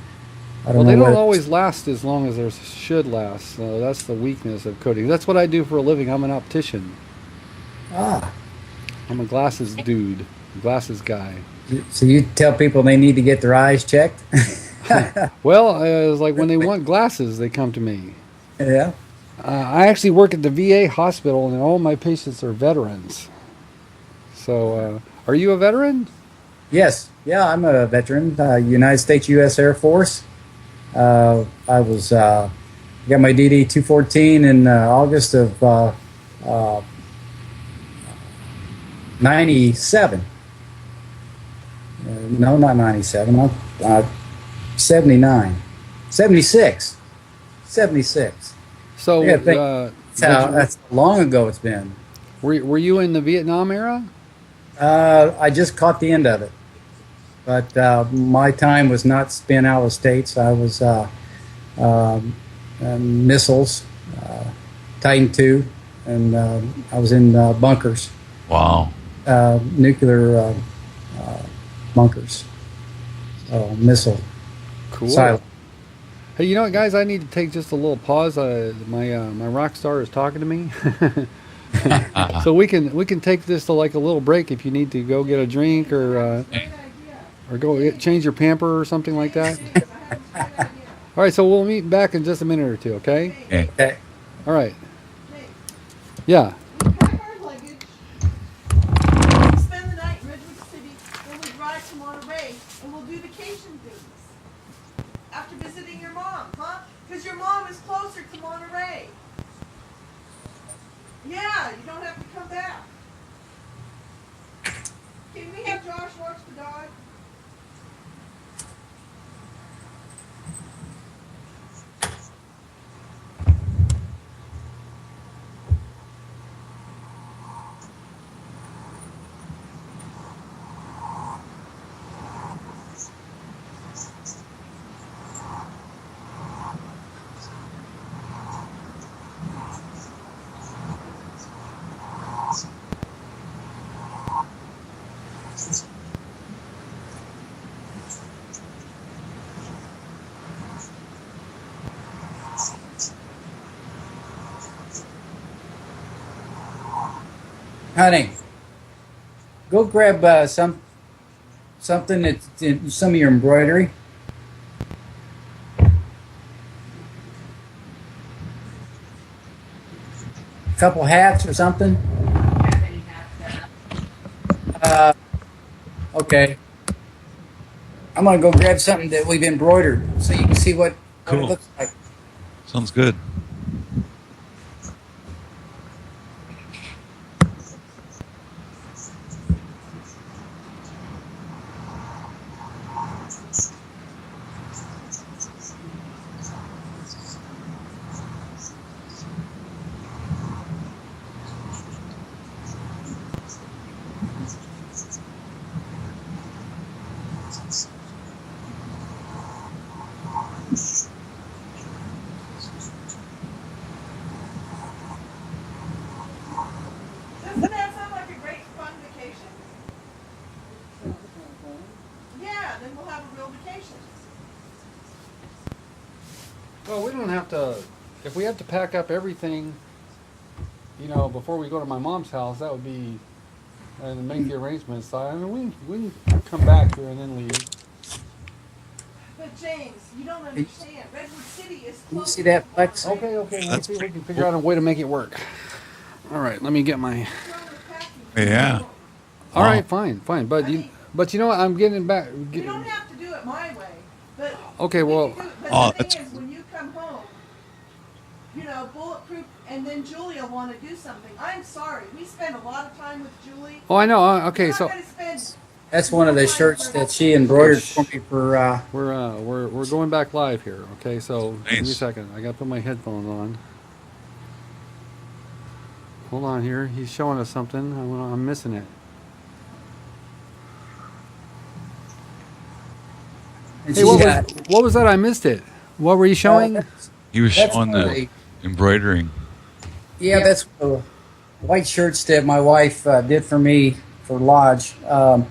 Speaker 2: don't know.
Speaker 1: They don't always last as long as they should last. So that's the weakness of coating. That's what I do for a living. I'm an optician.
Speaker 2: Ah.
Speaker 1: I'm a glasses dude, glasses guy.
Speaker 2: So you tell people they need to get their eyes checked?
Speaker 1: Well, it's like when they want glasses, they come to me.
Speaker 2: Yeah.
Speaker 1: I actually work at the VA hospital, and all my patients are veterans. So, are you a veteran?
Speaker 2: Yes. Yeah, I'm a veteran. United States U.S. Air Force. I was got my DD 214 in August of 97. No, not 97. 79. 76. 76.
Speaker 1: So
Speaker 2: Yeah, that's how long ago it's been.
Speaker 1: Were you in the Vietnam era?
Speaker 2: I just caught the end of it. But my time was not spent out of the States. I was missiles, Titan II, and I was in bunkers.
Speaker 3: Wow.
Speaker 2: Nuclear bunkers. Missile.
Speaker 1: Cool.
Speaker 2: Silent.
Speaker 1: Hey, you know what, guys? I need to take just a little pause. My rock star is talking to me, so we can take this to like a little break if you need to go get a drink or go change your pamper or something like that. All right, so we'll meet back in just a minute or two. Okay.
Speaker 2: Okay.
Speaker 1: All right. Yeah.
Speaker 5: Spend the night in Redwood City, then we drive to Monterey, and we'll do vacation things. After visiting your mom, huh? Because your mom is closer to Monterey. Yeah, you don't have to come back. Can we have Josh watch the dog?
Speaker 2: Honey, go grab something that's in some of your embroidery. A couple hats or something. Okay. I'm gonna go grab something that we've embroidered so you can see what it
Speaker 3: Cool.
Speaker 2: looks like.
Speaker 3: Sounds good.
Speaker 5: Doesn't that sound like a great fun vacation? Yeah, then we'll have a real vacation.
Speaker 1: Well, we don't have to. If we have to pack up everything, before we go to my mom's house, that would be, and make the arrangements. I mean, we can come back here and then leave.
Speaker 5: But James, you don't understand. Redwood City is
Speaker 2: Can you
Speaker 5: close.
Speaker 2: see that, Flex?
Speaker 1: Okay. Let's
Speaker 3: That's
Speaker 1: see if we can figure out a way to make it work. All right, let me get my.
Speaker 3: Yeah.
Speaker 1: All
Speaker 3: Wow.
Speaker 1: right, fine. But you know what? I'm getting back.
Speaker 5: You don't have to do it my way, but
Speaker 1: Okay,
Speaker 5: we
Speaker 1: well,
Speaker 5: can do it. But
Speaker 3: Oh,
Speaker 5: the
Speaker 3: that's
Speaker 5: thing is, when you come home, Bulletproof, and then Julie will want to do something. I'm sorry, we spend a lot of time with Julie.
Speaker 1: Oh, I know. Okay,
Speaker 5: We're
Speaker 1: so
Speaker 5: not gonna spend.
Speaker 2: That's one of the shirts that she embroidered for me for.
Speaker 1: we're going back live here. Okay, so give me a
Speaker 3: Nice.
Speaker 1: second. I gotta put my headphones on. Hold on here. He's showing us something. I'm missing it.
Speaker 2: And
Speaker 1: Hey,
Speaker 2: she's
Speaker 1: what was that? I missed it. What were you showing?
Speaker 3: He was
Speaker 2: That's
Speaker 3: showing
Speaker 2: one of
Speaker 3: the embroidering.
Speaker 2: Yeah, that's the white shirts that my wife did for me for Lodge. I'll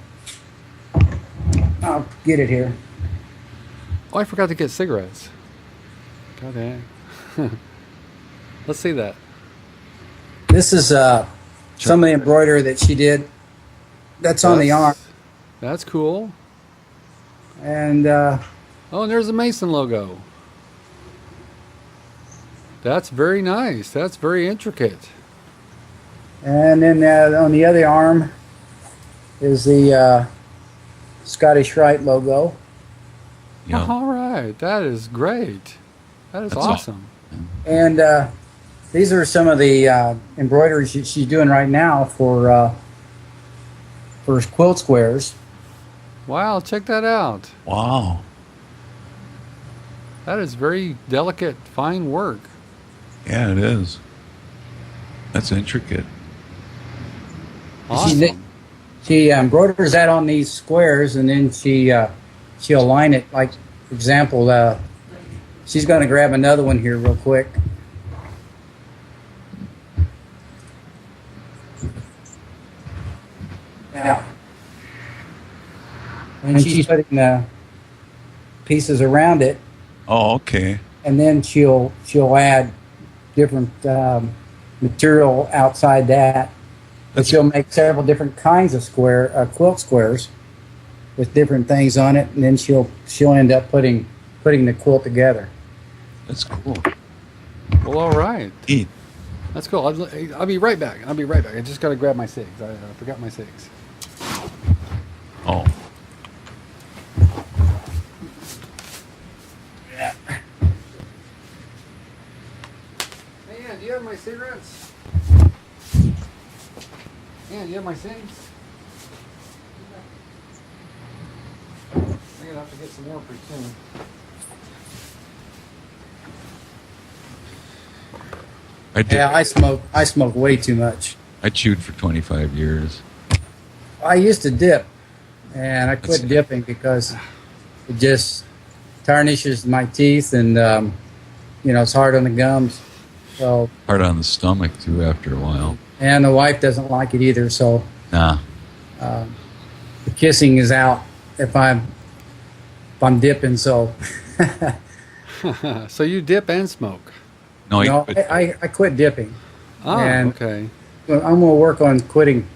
Speaker 2: get it here.
Speaker 1: Oh, I forgot to get cigarettes. God damn. Let's see that.
Speaker 2: This is some of the embroidery that she did. That's on the arm.
Speaker 1: That's cool.
Speaker 2: And
Speaker 1: Oh, and there's the Mason logo. That's very nice. That's very intricate.
Speaker 2: then on the other arm is the Scottish Rite logo.
Speaker 3: Yeah.
Speaker 1: All right. That is great. That is
Speaker 3: That's
Speaker 1: awesome.
Speaker 2: And these are some of the embroideries she's doing right now for quilt squares.
Speaker 1: Wow, check that out.
Speaker 3: Wow.
Speaker 1: That is very delicate, fine work.
Speaker 3: Yeah, it is. That's intricate.
Speaker 1: Awesome.
Speaker 2: She embroiders that on these squares, and then she'll line it. Like, for example, she's going to grab another one here real quick. Now, and she's putting pieces around it,
Speaker 3: Oh, okay.
Speaker 2: and then she'll add different material outside that. But she'll make several different kinds of quilt squares with different things on it, and then she'll end up putting the quilt together.
Speaker 3: That's cool.
Speaker 1: Well, all right.
Speaker 3: Neat.
Speaker 1: That's cool. I'll be right back. I just got to grab my cigs. I forgot my cigs.
Speaker 3: Oh.
Speaker 1: Hey, Ann, do you have my cigarettes? Ann, do you have my cigs? I'm gonna have to get some more pretty soon.
Speaker 3: I did.
Speaker 2: Yeah, I smoke way too much.
Speaker 3: I chewed for 25 years.
Speaker 2: I used to dip, and I quit dipping because it just tarnishes my teeth, and it's hard on the gums. So,
Speaker 3: Hard on the stomach, too, after a while.
Speaker 2: and the wife doesn't like it either. So
Speaker 3: Nah.
Speaker 2: the kissing is out if I'm dipping. So
Speaker 1: So you dip and smoke.
Speaker 3: No,
Speaker 2: no,
Speaker 3: but
Speaker 2: I quit dipping.
Speaker 1: Ah,
Speaker 2: And-
Speaker 1: okay.
Speaker 2: I'm gonna work on quitting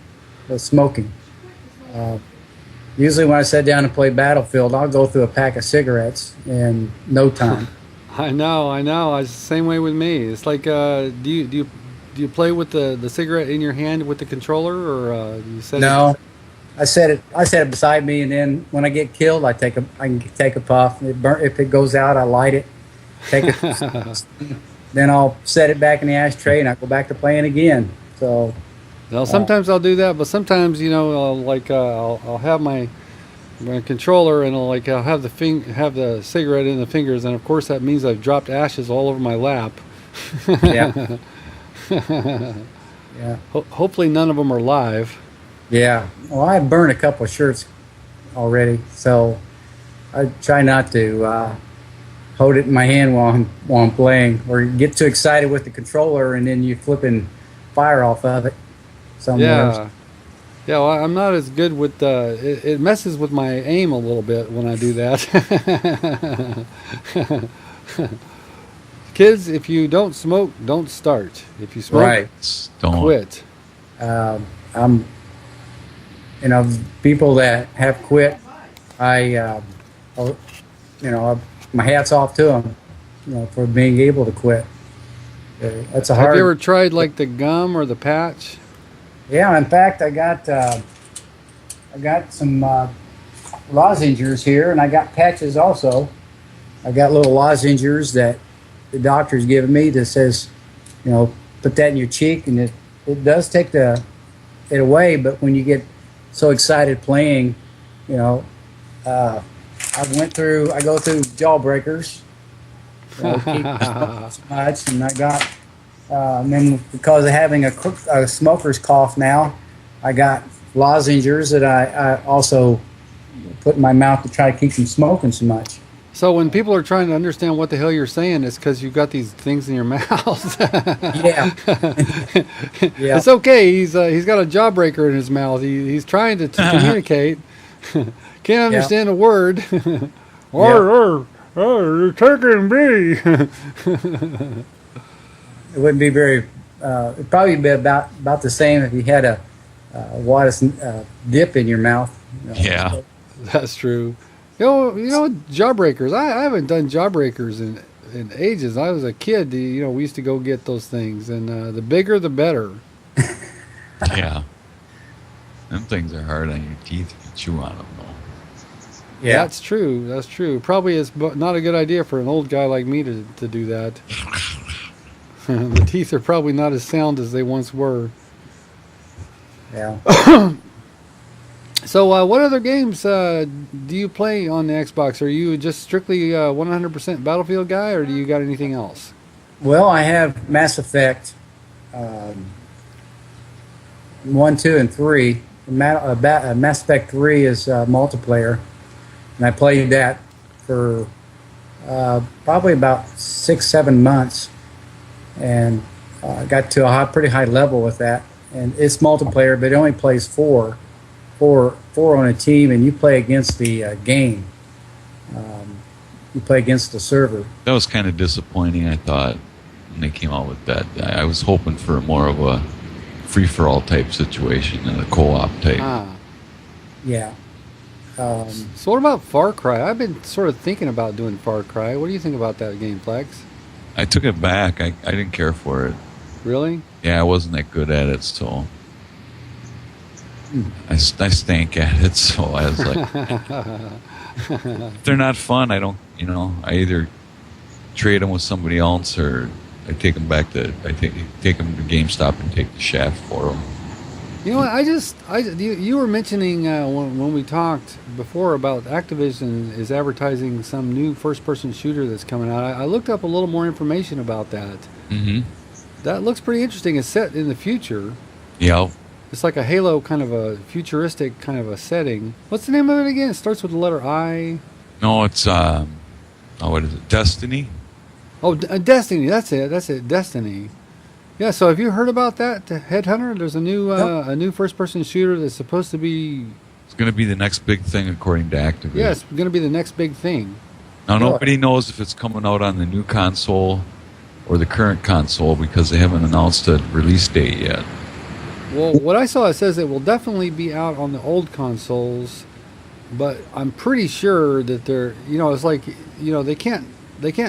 Speaker 2: smoking. Usually, when I sit down and play Battlefield, I'll go through a pack of cigarettes in no time.
Speaker 1: I know. It's the same way with me. It's like, do you play with the cigarette in your hand with the controller, or you set
Speaker 2: No, I set it beside me, and then when I get killed, I can take a puff. If it goes out, I light it. Take it. Then I'll set it back in the ashtray, and I go back to playing again. So.
Speaker 1: Now, sometimes I'll do that, but sometimes, I'll have my controller, and I'll have have the cigarette in the fingers, and of course that means I've dropped ashes all over my lap.
Speaker 2: Yeah. Yeah.
Speaker 1: Hopefully none of them are live.
Speaker 2: Yeah. Well, I burned a couple of shirts already, so I try not to hold it in my hand while I'm playing, or get too excited with the controller, and then you flipping fire off of it. Somewhere.
Speaker 1: Yeah. Well, I'm not as good with it messes with my aim a little bit when I do that. Kids, if you don't smoke, don't start. If you smoke,
Speaker 2: Right.
Speaker 3: Don't.
Speaker 1: quit.
Speaker 2: I'm, people that have quit, my hat's off to them, for being able to quit. That's a hard.
Speaker 1: Have you ever tried like the gum or the patch?
Speaker 2: Yeah, in fact, I got some lozenges here, and I got patches also. I got little lozenges that the doctor's given me that says, put that in your cheek, and it does take it away. But when you get so excited playing, I go through jawbreakers. Keep so much, and I got. And then because of having a smoker's cough now, I got lozenges that I also put in my mouth to try to keep from smoking so much.
Speaker 1: So when people are trying to understand what the hell you're saying, it's because you've got these things in your mouth.
Speaker 2: Yeah. Yeah.
Speaker 1: It's okay. He's got a jawbreaker in his mouth. He's trying to communicate. Can't understand a word. You're taking me.
Speaker 2: It wouldn't be very. It'd probably be about the same if you had a water dip in your mouth.
Speaker 3: Yeah.
Speaker 1: That's true. Jawbreakers. I haven't done jawbreakers in ages. I was a kid. We used to go get those things, and the bigger the better.
Speaker 3: Yeah. Them things are hard on your teeth if you chew on them, though.
Speaker 2: Yeah.
Speaker 1: That's true. Probably it's not a good idea for an old guy like me to do that. The teeth are probably not as sound as they once were.
Speaker 2: Yeah.
Speaker 1: So, what other games do you play on the Xbox? Are you just strictly 100% Battlefield guy, or do you got anything else?
Speaker 2: Well, I have Mass Effect 1, 2, and 3. Mass Effect 3 is multiplayer, and I played that for probably about 6-7 months, and got to a pretty high level with that. And it's multiplayer, but it only plays four on a team, and you play against the game. You play against the server.
Speaker 3: That was kind of disappointing, I thought, when they came out with that. I was hoping for more of a free-for-all type situation and a co-op type.
Speaker 2: Yeah.
Speaker 1: So what about Far Cry? I've been sort of thinking about doing Far Cry. What do you think about that game, Plex?
Speaker 3: I took it back. I didn't care for it.
Speaker 1: Really?
Speaker 3: Yeah, I wasn't that good at it, so I stank at it. So I was like, if they're not fun, I don't. I either trade them with somebody else, or I take them back to take them to GameStop and take the shaft for them.
Speaker 1: You know what? You were mentioning when we talked before about Activision is advertising some new first-person shooter that's coming out. I looked up a little more information about that.
Speaker 3: Mm-hmm.
Speaker 1: That looks pretty interesting. It's set in the future.
Speaker 3: Yeah.
Speaker 1: It's like a Halo kind of a futuristic kind of a setting. What's the name of it again? It starts with the letter I.
Speaker 3: No, it's what is it? Destiny.
Speaker 1: Oh, Destiny. That's it. Destiny. Yeah. So have you heard about that? Headhunter. There's a new first-person shooter that's supposed to be.
Speaker 3: It's going to be the next big thing according to Activision.
Speaker 1: Yeah, it's going to be the next big thing.
Speaker 3: Now nobody knows if it's coming out on the new console or the current console because they haven't announced a release date yet.
Speaker 1: Well, what I saw, it says it will definitely be out on the old consoles, but I'm pretty sure that they're, it's like, they can't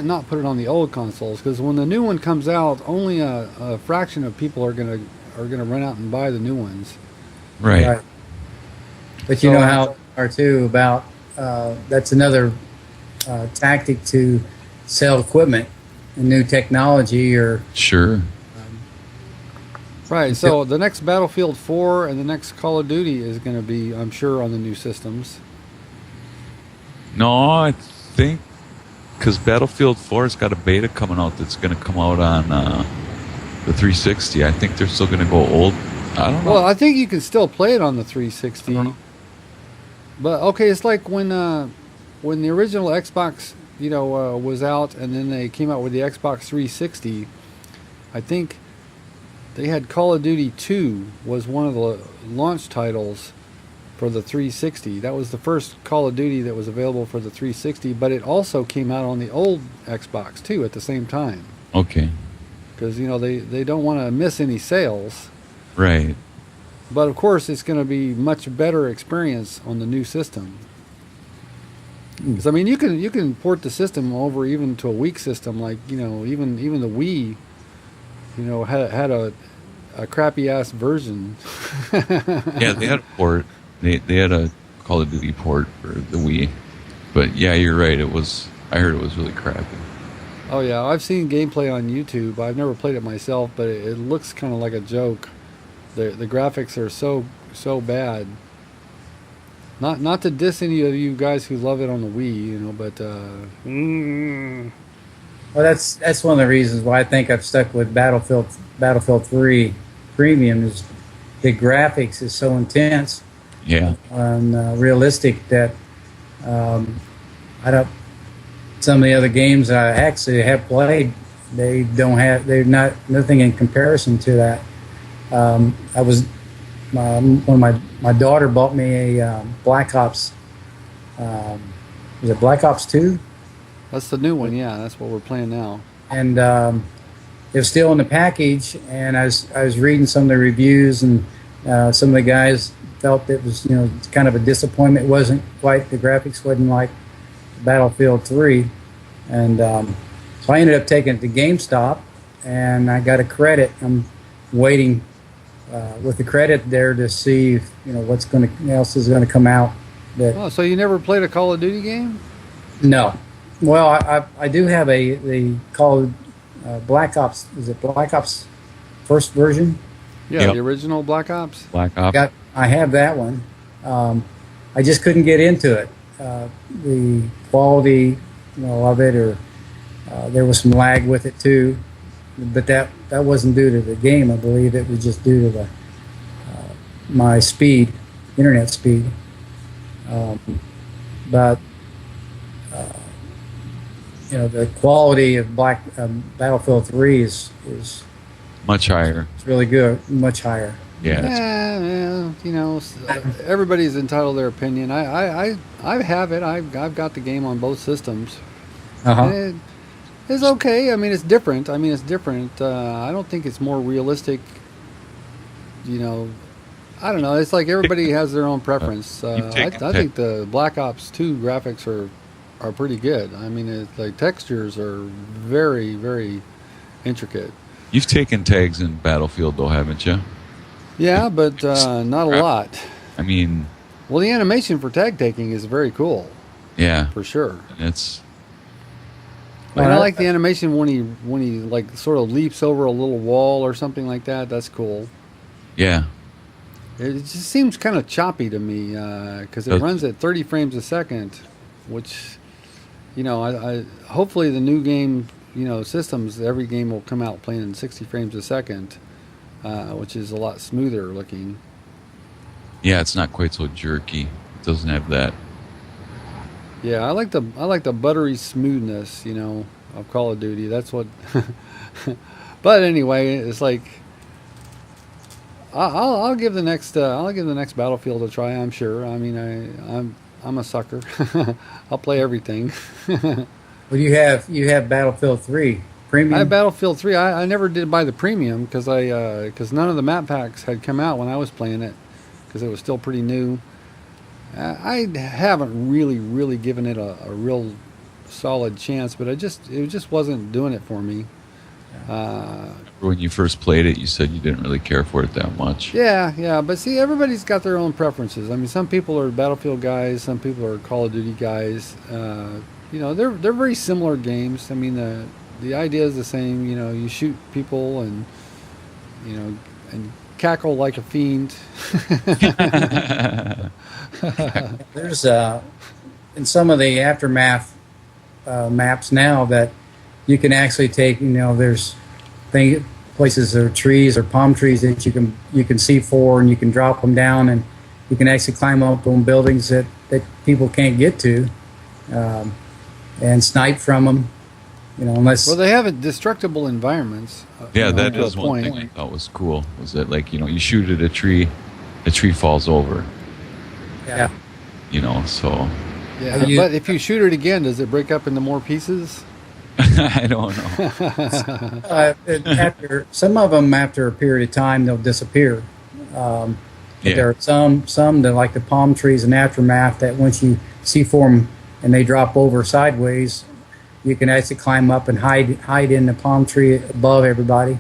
Speaker 1: not put it on the old consoles, because when the new one comes out, only a fraction of people are gonna run out and buy the new ones.
Speaker 3: Right.
Speaker 2: Right. But you
Speaker 1: So-
Speaker 2: know how they are too about that's another tactic to sell equipment and new technology or
Speaker 3: Sure.
Speaker 1: Right. So the next Battlefield 4 and the next Call of Duty is going to be, I'm sure, on the new systems.
Speaker 3: No, I think because Battlefield 4 has got a beta coming out that's going to come out on the 360. I think they're still going to go old. I don't know.
Speaker 1: Well, I think you can still play it on the 360.
Speaker 3: I don't know.
Speaker 1: But okay, it's like when the original Xbox, was out, and then they came out with the Xbox 360. I think they had Call of Duty 2 was one of the launch titles for the 360. That was the first Call of Duty that was available for the 360, but it also came out on the old Xbox too at the same time,
Speaker 3: Okay.
Speaker 1: because they don't want to miss any sales.
Speaker 3: Right.
Speaker 1: But of course, it's going to be much better experience on the new system. Because I mean, you can port the system over even to a weak system, like even the Wii, had a crappy ass version.
Speaker 3: Yeah, they had a port. They had a Call of Duty port for the Wii. But yeah, you're right. I heard it was really crappy.
Speaker 1: Oh yeah, I've seen gameplay on YouTube. I've never played it myself, but it looks kind of like a joke. The graphics are so bad. Not to diss any of you guys who love it on the Wii, but
Speaker 2: well, that's one of the reasons why I think I've stuck with Battlefield 3 Premium is the graphics is so intense
Speaker 3: Yeah.
Speaker 2: and realistic that I don't. Some of the other games I actually have played, they're not nothing in comparison to that. I was my daughter bought me a Black Ops. Was it Black Ops 2?
Speaker 1: that's the new one. Yeah, that's what we're playing now.
Speaker 2: And it was still in the package. And I was reading some of the reviews, and some of the guys felt it was kind of a disappointment. It wasn't quite the graphics wasn't like Battlefield 3, and so I ended up taking it to GameStop, and I got a credit. I'm waiting with the credit there to see if, what's else is going to come out. That
Speaker 1: Oh, so you never played a Call of Duty game?
Speaker 2: no, well I do have the called Black Ops. Is it Black Ops first version?
Speaker 1: Yeah,
Speaker 3: Yep.
Speaker 1: the original Black Ops.
Speaker 3: Black Ops.
Speaker 2: I have that one. I just couldn't get into it. The quality, of it, or there was some lag with it too. But that wasn't due to the game. I believe it was just due to the my speed, internet speed. But the quality of Battlefield 3 is
Speaker 3: Much higher.
Speaker 2: it's really good, much higher.
Speaker 3: Yeah.
Speaker 1: Everybody's entitled to their opinion. I have it. I've got the game on both systems. And it's okay. I mean, it's different. I don't think it's more realistic. I don't know. It's like everybody has their own preference. I think the Black Ops 2 graphics are pretty good. I mean, it's like textures are very, very intricate.
Speaker 3: You've taken tags in Battlefield, though, haven't you?
Speaker 1: Yeah, but not a lot.
Speaker 3: I mean,
Speaker 1: Well, the animation for tag taking is very cool,
Speaker 3: yeah.
Speaker 1: for sure.
Speaker 3: It's
Speaker 1: And I like the animation when he like sort of leaps over a little wall or something like that. That's cool.
Speaker 3: yeah.
Speaker 1: It just seems kind of choppy to me because it
Speaker 3: Does-
Speaker 1: runs at 30 frames a second, which, I hopefully the new game, systems, every game will come out playing in 60 frames a second, which is a lot smoother looking.
Speaker 3: Yeah, it's not quite so jerky. It doesn't have that.
Speaker 1: Yeah, I like the buttery smoothness, of Call of Duty. That's what. But anyway, it's like I'll give the next Battlefield a try. I'm sure. I mean, I'm a sucker. I'll play everything.
Speaker 2: Well, you have Battlefield 3 Premium.
Speaker 1: I had Battlefield 3. I never did buy the premium because none of the map packs had come out when I was playing it because it was still pretty new. I haven't really given it a real solid chance, but it just wasn't doing it for me.
Speaker 3: When you first played it, you said you didn't really care for it that much.
Speaker 1: Yeah, but see, everybody's got their own preferences. I mean, some people are Battlefield guys, some people are Call of Duty guys. They're very similar games. I mean, the idea is the same. You shoot people and and cackle like a fiend.
Speaker 2: There's in some of the aftermath maps now that you can actually take. There's places or trees or palm trees that you can see for, and you can drop them down, and you can actually climb up on buildings that people can't get to, and snipe from them. Unless
Speaker 1: they have destructible environments.
Speaker 3: Yeah, that is one thing I thought was cool. Was that you shoot at a tree falls over.
Speaker 2: Yeah.
Speaker 3: So.
Speaker 1: Yeah, but if you shoot it again, does it break up into more pieces?
Speaker 3: I don't know.
Speaker 2: Some of them, after a period of time, they'll disappear. There are some that, like the palm trees and aftermath, that once you see for them and they drop over sideways, you can actually climb up and hide in the palm tree above everybody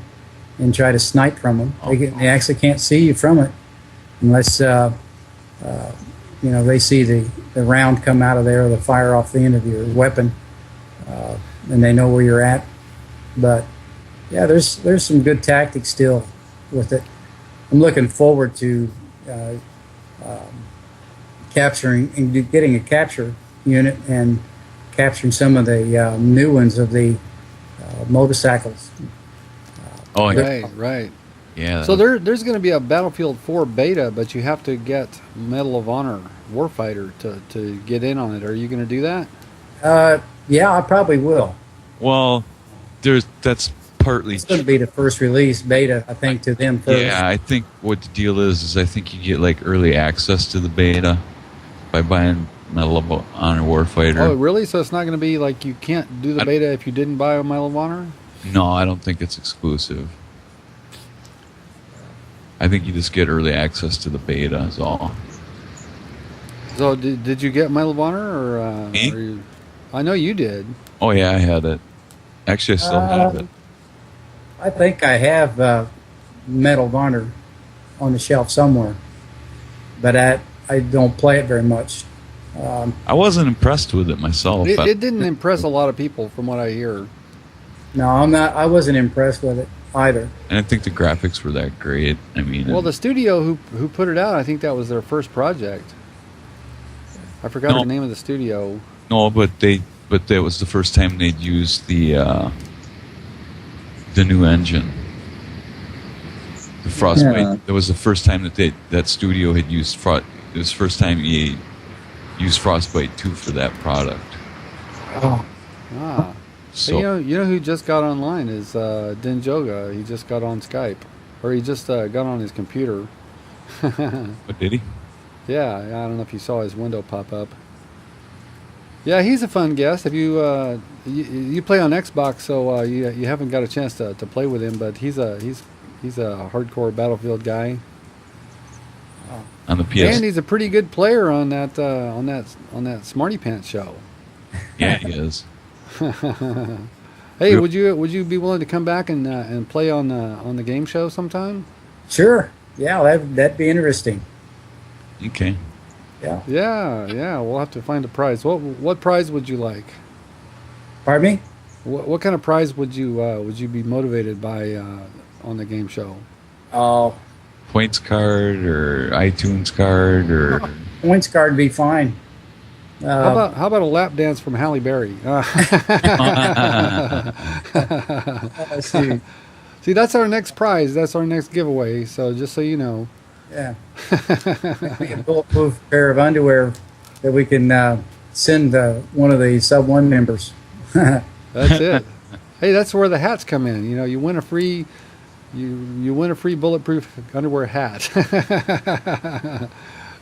Speaker 2: and try to snipe from them. They actually can't see you from it unless they see the round come out of there, or the fire off the end of your weapon, and they know where you're at. But yeah, there's some good tactics still with it. I'm looking forward to capturing and getting a capture unit and capturing some of the new ones of the motorcycles.
Speaker 1: Right.
Speaker 3: Yeah.
Speaker 1: So there's going to be a Battlefield 4 beta, but you have to get Medal of Honor Warfighter to get in on it. Are you going to do that?
Speaker 2: Yeah, I probably will.
Speaker 3: Well, that's partly.
Speaker 2: It's going to be the first release beta, I think, to them first.
Speaker 3: Yeah, I think what the deal is I think you get early access to the beta by buying Medal of Honor Warfighter.
Speaker 1: Oh, really? So it's not going to be like you can't do the beta if you didn't buy a Medal of Honor?
Speaker 3: No, I don't think it's exclusive. I think you just get early access to the beta is all.
Speaker 1: So did you get Medal of Honor? Or
Speaker 3: Me?
Speaker 1: I know you did.
Speaker 3: Oh, yeah, I had it. Actually, I still have it.
Speaker 2: I think I have Medal of Honor on the shelf somewhere, but I don't play it very much.
Speaker 3: I wasn't impressed with it myself.
Speaker 1: It didn't impress a lot of people, from what I hear.
Speaker 2: No, I'm not. I wasn't impressed with it either.
Speaker 3: And I think the graphics were that great. I mean,
Speaker 1: well, the studio who put it out, I think that was their first project. I forgot the name of the studio.
Speaker 3: No, but that was the first time they'd used the new engine, the Frostbite.
Speaker 2: Yeah.
Speaker 3: That was the first time that studio had used it was the first time EA used Frostbite 2 for that product.
Speaker 2: Oh.
Speaker 1: Ah.
Speaker 3: So
Speaker 1: you know who just got online is Denjoga. He just got on Skype, or he just got on his computer.
Speaker 3: what did he?
Speaker 1: Yeah, I don't know if you saw his window pop up. Yeah, he's a fun guest. If you play on Xbox, so you haven't got a chance to play with him, but he's a hardcore Battlefield guy.
Speaker 3: On the PS.
Speaker 1: And he's a pretty good player on that Smarty Pants show.
Speaker 3: Yeah, he is.
Speaker 1: Hey, would you be willing to come back and play on the game show sometime?
Speaker 2: Sure. Yeah, that'd be interesting.
Speaker 3: Okay.
Speaker 2: Yeah.
Speaker 1: Yeah. We'll have to find a prize. What prize would you like?
Speaker 2: Pardon me?
Speaker 1: What kind of prize would you be motivated by on the game show?
Speaker 2: Oh,
Speaker 3: Points card or iTunes card or
Speaker 2: points card would be fine.
Speaker 1: How about a lap dance from Halle Berry? See, that's our next prize. That's our next giveaway. So just so you know.
Speaker 2: Yeah. Maybe a bulletproof pair of underwear that we can send one of the Sub 1 members.
Speaker 1: That's it. Hey, that's where the hats come in. You win a free bulletproof underwear hat.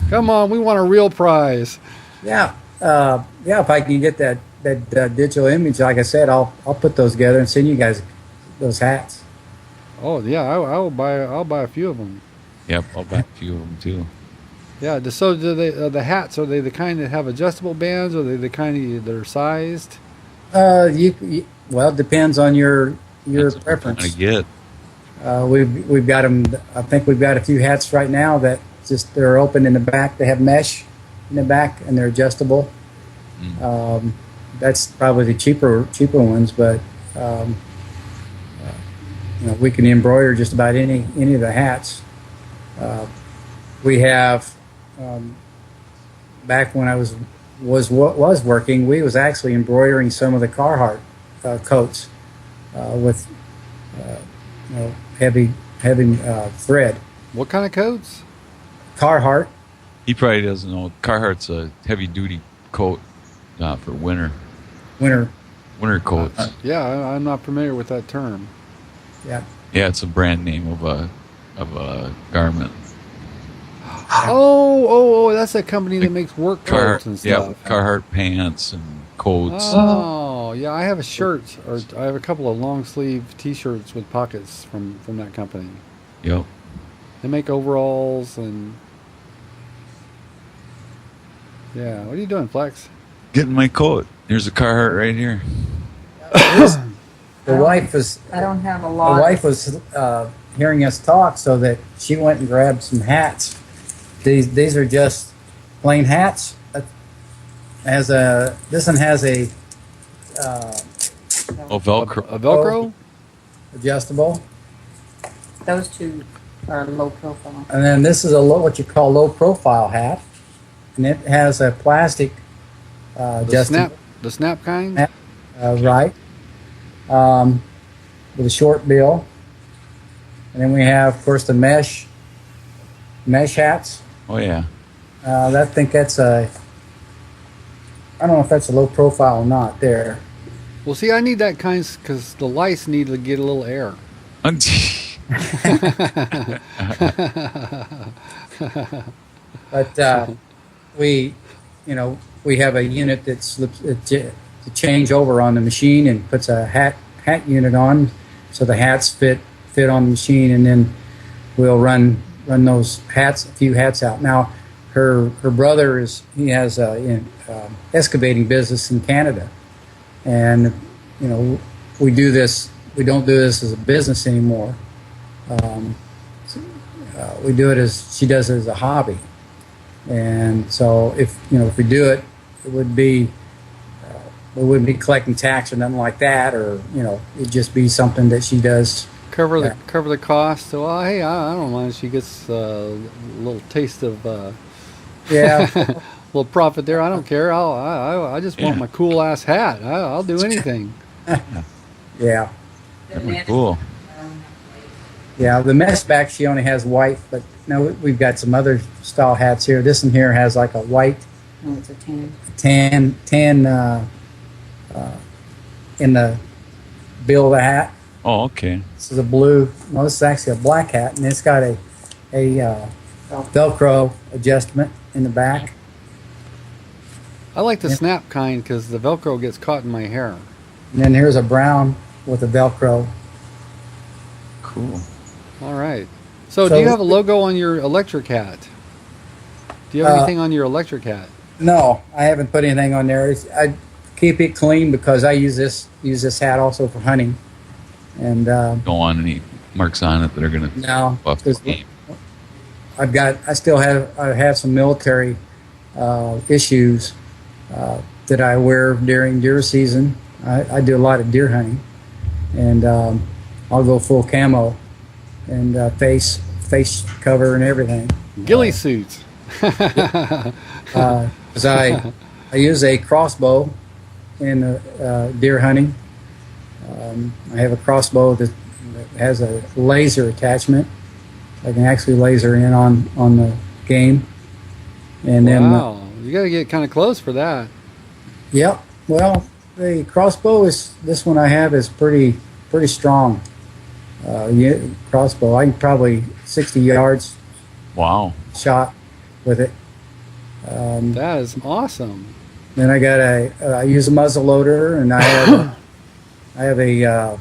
Speaker 1: Come on, we want a real prize.
Speaker 2: Yeah. If I can get that that digital image, like I said, I'll put those together and send you guys those hats.
Speaker 1: Oh yeah, I'll buy a few of them.
Speaker 3: Yep, I'll buy a few of them too.
Speaker 1: Yeah. So do they the hats? Are they the kind that have adjustable bands? Or are they the kind that are sized?
Speaker 2: Well, it depends on your
Speaker 3: That's what we're
Speaker 2: preference.
Speaker 3: trying to get.
Speaker 2: We've got them. I think we've got a few hats right now that they're open in the back. They have mesh in the back and they're adjustable. That's probably the cheaper ones, but we can embroider just about any of the hats. We have back when I was working, we was actually embroidering some of the Carhartt coats with heavy thread.
Speaker 1: What kind of coats?
Speaker 2: Carhartt.
Speaker 3: He probably doesn't know. Carhartt's a heavy-duty coat for winter
Speaker 2: Winter.
Speaker 3: coats.
Speaker 1: Yeah, I'm not familiar with that term.
Speaker 2: Yeah.
Speaker 3: Yeah, it's a brand name of a garment.
Speaker 1: Oh, that's a company that makes work coats and stuff.
Speaker 3: Yeah, Carhartt pants and coats.
Speaker 1: Oh, yeah, I have a shirt, or I have a couple of long sleeve T-shirts with pockets from that company.
Speaker 3: Yep.
Speaker 1: They make overalls and yeah. What are you doing, Flex?
Speaker 3: Getting my coat. There's a Carhartt right here.
Speaker 2: The wife was
Speaker 4: I don't have a
Speaker 2: the
Speaker 4: lot.
Speaker 2: wife was hearing us talk, so that she went and grabbed some hats. These are just plain hats. This one has a
Speaker 3: Velcro.
Speaker 1: A Velcro?
Speaker 2: adjustable,
Speaker 4: Those two are low profile.
Speaker 2: and then this is what you call low profile hat, and it has a plastic adjustable.
Speaker 1: The snap kind?
Speaker 2: Right, with a short bill, and then we have, of course, the mesh hats.
Speaker 3: Oh yeah.
Speaker 2: I think that's I don't know if that's a low profile or not. There,
Speaker 1: Well, see, I need that kind because the lice need to get a little air.
Speaker 2: but we have a unit that slips to change over on the machine and puts a hat unit on, so the hats fit on the machine, and then we'll run those hats, a few hats out. Now, her brother has a excavating business in Canada, and we do this. We don't do this as a business anymore. We do it she does it as a hobby, and so if we do it, it would be we wouldn't be collecting tax or nothing like that, or it'd just be something that she does.
Speaker 1: Cover the cost. So, hey, I don't mind if she gets a little taste of
Speaker 2: Yeah.
Speaker 1: little profit there. I don't care. I just want my cool ass hat. I'll do anything.
Speaker 2: Yeah.
Speaker 3: Cool.
Speaker 2: Yeah, the mesh back, she only has white, but no, we've got some other style hats here. This one here has like a white,
Speaker 4: Oh, it's a tan.
Speaker 2: tan in the bill of the hat.
Speaker 3: Oh, okay.
Speaker 2: This is a blue. No, this is actually a black hat, and it's got a Velcro adjustment in the back.
Speaker 1: I like the snap kind because the Velcro gets caught in my hair.
Speaker 2: And then here's a brown with a Velcro.
Speaker 3: Cool.
Speaker 1: All right. So do you have a logo on your electric hat? Do you have anything on your electric hat?
Speaker 2: No, I haven't put anything on there. I keep it clean because I use this hat also for hunting. And
Speaker 3: Don't want any marks on it that are going to
Speaker 2: no,
Speaker 3: buff the game.
Speaker 2: I have some military issues that I wear during deer season. I do a lot of deer hunting, and I'll go full camo and face cover and everything.
Speaker 1: Ghillie suits.
Speaker 2: Because I use a crossbow in deer hunting. I have a crossbow that has a laser attachment. I can actually laser in on the game. And
Speaker 1: Wow. You got to get kind of close for that.
Speaker 2: Yep. Well, the crossbow this one I have is pretty strong. Crossbow. I can probably 60 yards
Speaker 3: Wow.
Speaker 2: shot with it.
Speaker 1: That is awesome.
Speaker 2: Then I use a muzzle loader, and I have a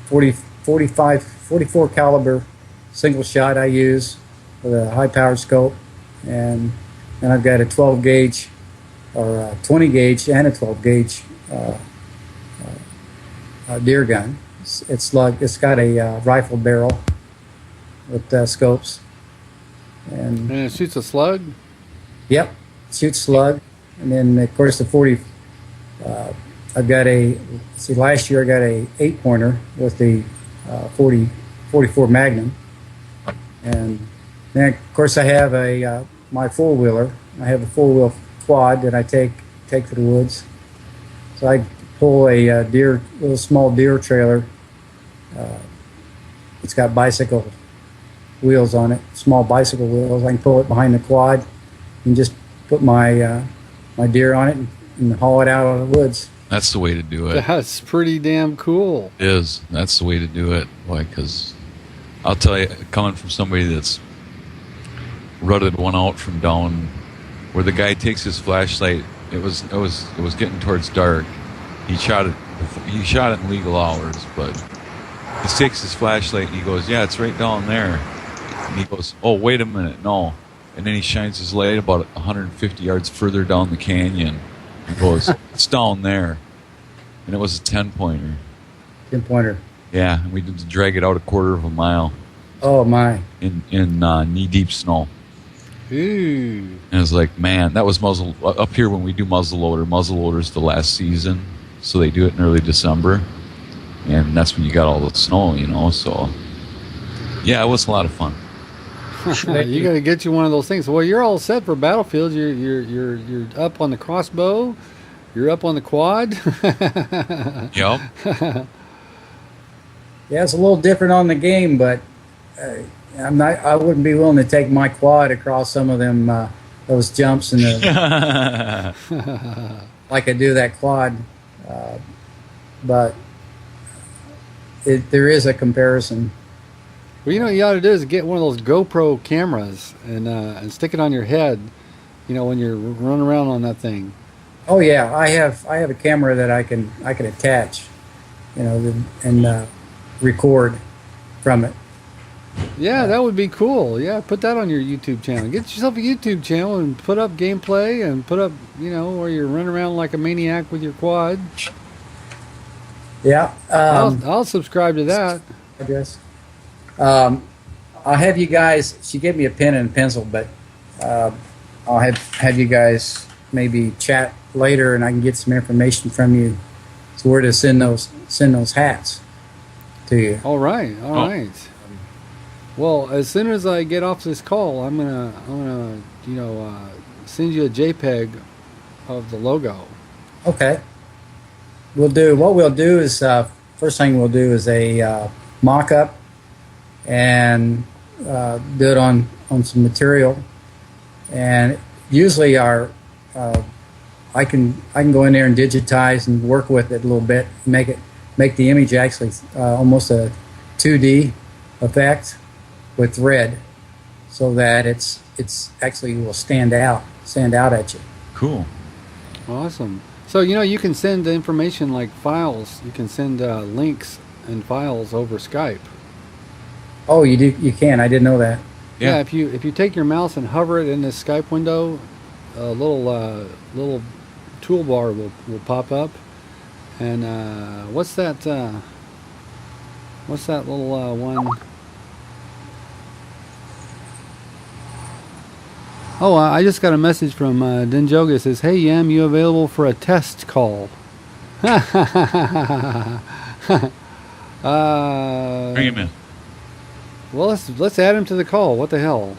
Speaker 2: 44 caliber single shot I use with a high powered scope, and then I've got a 12 gauge or a 20 gauge and a 12 gauge deer gun. It's got a rifle barrel with scopes,
Speaker 1: And it shoots a slug?
Speaker 2: yep, shoots slug. And then of course the 40. I've got last year I got a 8-pointer with the 44 Magnum, and then of course I have my four wheeler. I have a 4-wheel quad that I take to the woods. So I pull a little small deer trailer. It's got bicycle wheels on it, small bicycle wheels. I can pull it behind the quad and just put my deer on it and haul it out of the woods.
Speaker 3: That's the way to do it.
Speaker 1: That's pretty damn cool.
Speaker 3: It is. That's the way to do it. Why? Because I'll tell you, coming from somebody that's rutted one out from down where the guy takes his flashlight. It was getting towards dark. He shot it in legal hours, but he takes his flashlight and he goes, "Yeah, it's right down there." And he goes, "Oh, wait a minute, no." And then he shines his light about 150 yards further down the canyon. He goes, "It's down there." And it was a 10-pointer.
Speaker 2: 10-pointer.
Speaker 3: Yeah, and we had to drag it out a quarter of a mile
Speaker 2: Oh my!
Speaker 3: in knee-deep snow.
Speaker 1: Ooh.
Speaker 3: And it was like, man, that was up here when we do muzzleloader. Muzzleloader's the last season, so they do it in early December. And that's when you got all the snow, so yeah, it was a lot of fun.
Speaker 1: You got to get you one of those things. Well, you're all set for battlefields. You're up on the crossbow. You're up on the quad.
Speaker 3: Yep.
Speaker 2: Yeah, it's a little different on the game, but I wouldn't be willing to take my quad across some of them those jumps and like I do that quad. But there is a comparison.
Speaker 1: Well, what you ought to do is get one of those GoPro cameras and stick it on your head. When you're running around on that thing.
Speaker 2: Oh yeah, I have a camera that I can attach, and record from it.
Speaker 1: Yeah, that would be cool. Yeah, put that on your YouTube channel. Get yourself a YouTube channel and put up gameplay and put up, where you're running around like a maniac with your quad.
Speaker 2: Yeah,
Speaker 1: I'll subscribe to that.
Speaker 2: I guess. I'll have you guys. She gave me a pen and pencil, but I'll have you guys maybe chat later, and I can get some information from you. So where to send those hats to you?
Speaker 1: All right. Well, as soon as I get off this call, I'm gonna send you a JPEG of the logo.
Speaker 2: Okay. What we'll do is first thing we'll do is a mock-up and do it on some material. And usually I can go in there and digitize and work with it a little bit, make the image actually almost a 2D effect with red, so that it's actually will stand out at you.
Speaker 3: Cool.
Speaker 1: Awesome. So you can send the information like files. You can send links and files over Skype.
Speaker 2: Oh, you do? You can? I didn't know that.
Speaker 1: Yeah. If you take your mouse and hover it in this Skype window, a little toolbar will pop up, and what's that little one? Oh, I just got a message from Denjoga. It says, "Hey Yam, you available for a test call?"
Speaker 3: Bring him in.
Speaker 1: Well, let's add him to the call. What the hell?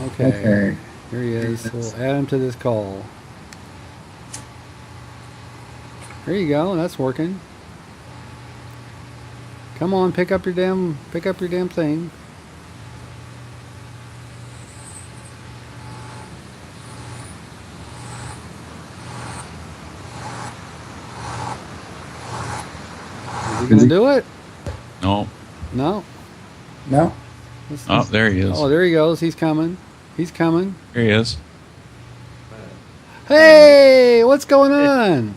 Speaker 1: Okay. Here he is. We'll add him to this call. There you go. That's working. Come on, pick up your damn thing. Is he gonna do it?
Speaker 3: No.
Speaker 1: No.
Speaker 2: No.
Speaker 3: Oh, there he is.
Speaker 1: Oh, there he goes. He's coming. He's coming.
Speaker 3: There he is.
Speaker 1: Hey, what's going on?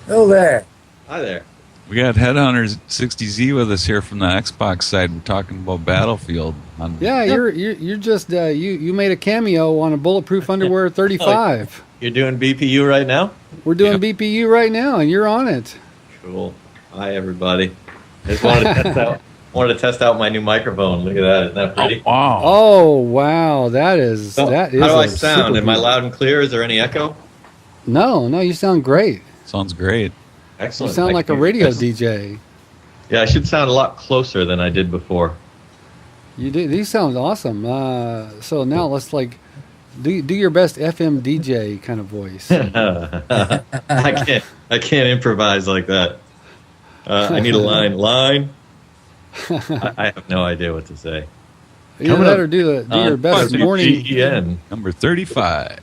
Speaker 2: Oh, there.
Speaker 6: Hi there.
Speaker 3: We got Headhunter 60Z with us here from the Xbox side. We're talking about Battlefield.
Speaker 1: Yeah, you're just you made a cameo on a Bulletproof Underwear 35.
Speaker 6: You're doing BPU right now?
Speaker 1: We're doing BPU right now, and you're on it.
Speaker 6: Cool. Hi, everybody. I just wanted to test out my new microphone. Look at that. Isn't that pretty?
Speaker 3: Wow.
Speaker 1: Oh wow, that is
Speaker 6: So,
Speaker 1: that is.
Speaker 6: how do I
Speaker 1: a
Speaker 6: sound?
Speaker 1: super
Speaker 6: Am I
Speaker 1: beat.
Speaker 6: loud and clear? Is there any echo?
Speaker 1: No, you sound great.
Speaker 3: Sounds great.
Speaker 1: You
Speaker 6: Excellent.
Speaker 1: sound
Speaker 6: Thank
Speaker 1: like a
Speaker 6: you.
Speaker 1: radio DJ.
Speaker 6: Yeah, I should sound a lot closer than I did before.
Speaker 1: You do. These sound awesome. So now let's do your best FM DJ kind of voice.
Speaker 6: I can't improvise like that. I need a line. Line. I have no idea what to say.
Speaker 1: Either
Speaker 6: Coming
Speaker 1: that
Speaker 6: up
Speaker 1: or do your best morning.
Speaker 6: WGEN,
Speaker 3: Number 35.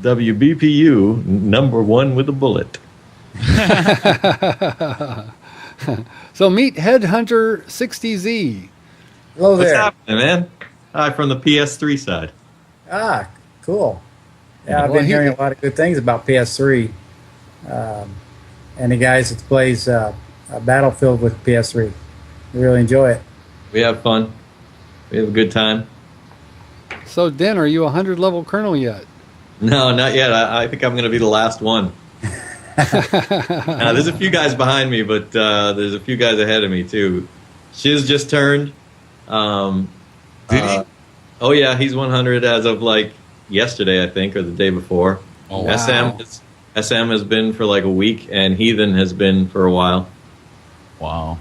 Speaker 6: WBPU, number one with a bullet.
Speaker 1: So meet Headhunter 60Z.
Speaker 2: Hello
Speaker 6: What's
Speaker 2: there.
Speaker 6: happening, man? Hi, from the PS3 side.
Speaker 2: Ah, cool. Yeah, I've
Speaker 1: Well,
Speaker 2: been hearing a lot of good things about PS3. And the guys that plays Battlefield with PS3. I really enjoy it.
Speaker 6: We have fun. We have a good time.
Speaker 1: So Den, are you a 100 level colonel yet?
Speaker 6: No, not yet. I think I'm going to be the last one. There's a few guys behind me, but there's a few guys ahead of me, too. Shiz just turned.
Speaker 3: Did he?
Speaker 6: Oh, yeah, he's 100 as of, yesterday, I think, or the day before.
Speaker 3: Oh, wow.
Speaker 6: SM has been for, a week, and Heathen has been for a while.
Speaker 3: Wow.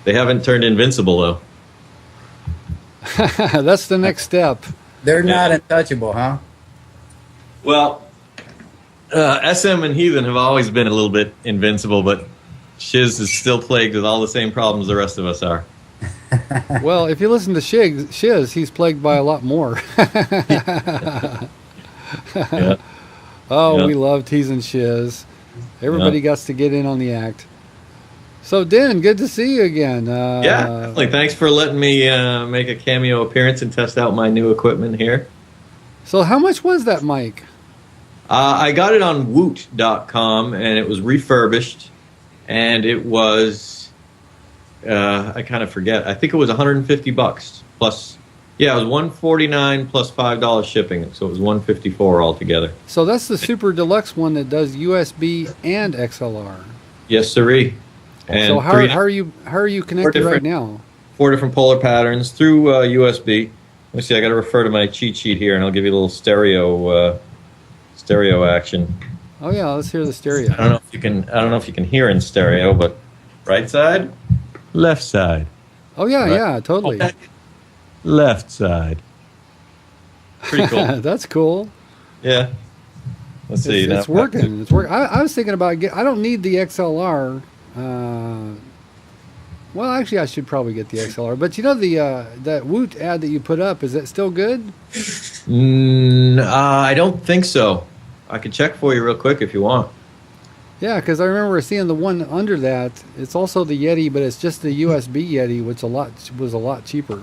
Speaker 6: They haven't turned invincible, though.
Speaker 1: That's the next step.
Speaker 2: They're not untouchable, huh?
Speaker 6: Well, SM and Heathen have always been a little bit invincible, but Shiz is still plagued with all the same problems the rest of us are.
Speaker 1: Well, if you listen to Shiz, he's plagued by a lot more.
Speaker 6: Yeah.
Speaker 1: Oh,
Speaker 6: Yeah.
Speaker 1: we love teasing Shiz. Everybody gets to get in on the act. So, Den, good to see you again.
Speaker 6: Yeah, definitely. Thanks for letting me make a cameo appearance and test out my new equipment here.
Speaker 1: So, how much was that mic?
Speaker 6: I got it on woot.com, and it was refurbished, and it was, I kind of forget, I think it was $150 plus, it was $149 plus $5 shipping, so it was $154 altogether.
Speaker 1: So, that's the super deluxe one that does USB and XLR.
Speaker 6: Yes, sirree. And
Speaker 1: So, how are you connected right
Speaker 6: different-
Speaker 1: now?
Speaker 6: 4 different polar patterns through USB. Let me see, I got to refer to my cheat sheet here, and I'll give you a little stereo action.
Speaker 1: Oh yeah, let's hear the stereo.
Speaker 6: I don't know if you can hear in stereo, but right side, left side,
Speaker 1: Oh yeah,
Speaker 6: Right.
Speaker 1: yeah, totally.
Speaker 6: left side. Pretty cool.
Speaker 1: That's cool.
Speaker 6: Yeah. Let's see.
Speaker 1: It's working. It's working. I was thinking about I don't need the XLR. Well, actually, I should probably get the XLR. But you know that Woot ad that you put up, is that still good?
Speaker 6: I don't think so. I can check for you real quick if you want.
Speaker 1: Yeah, because I remember seeing the one under that. It's also the Yeti, but it's just the USB Yeti, which was a lot cheaper.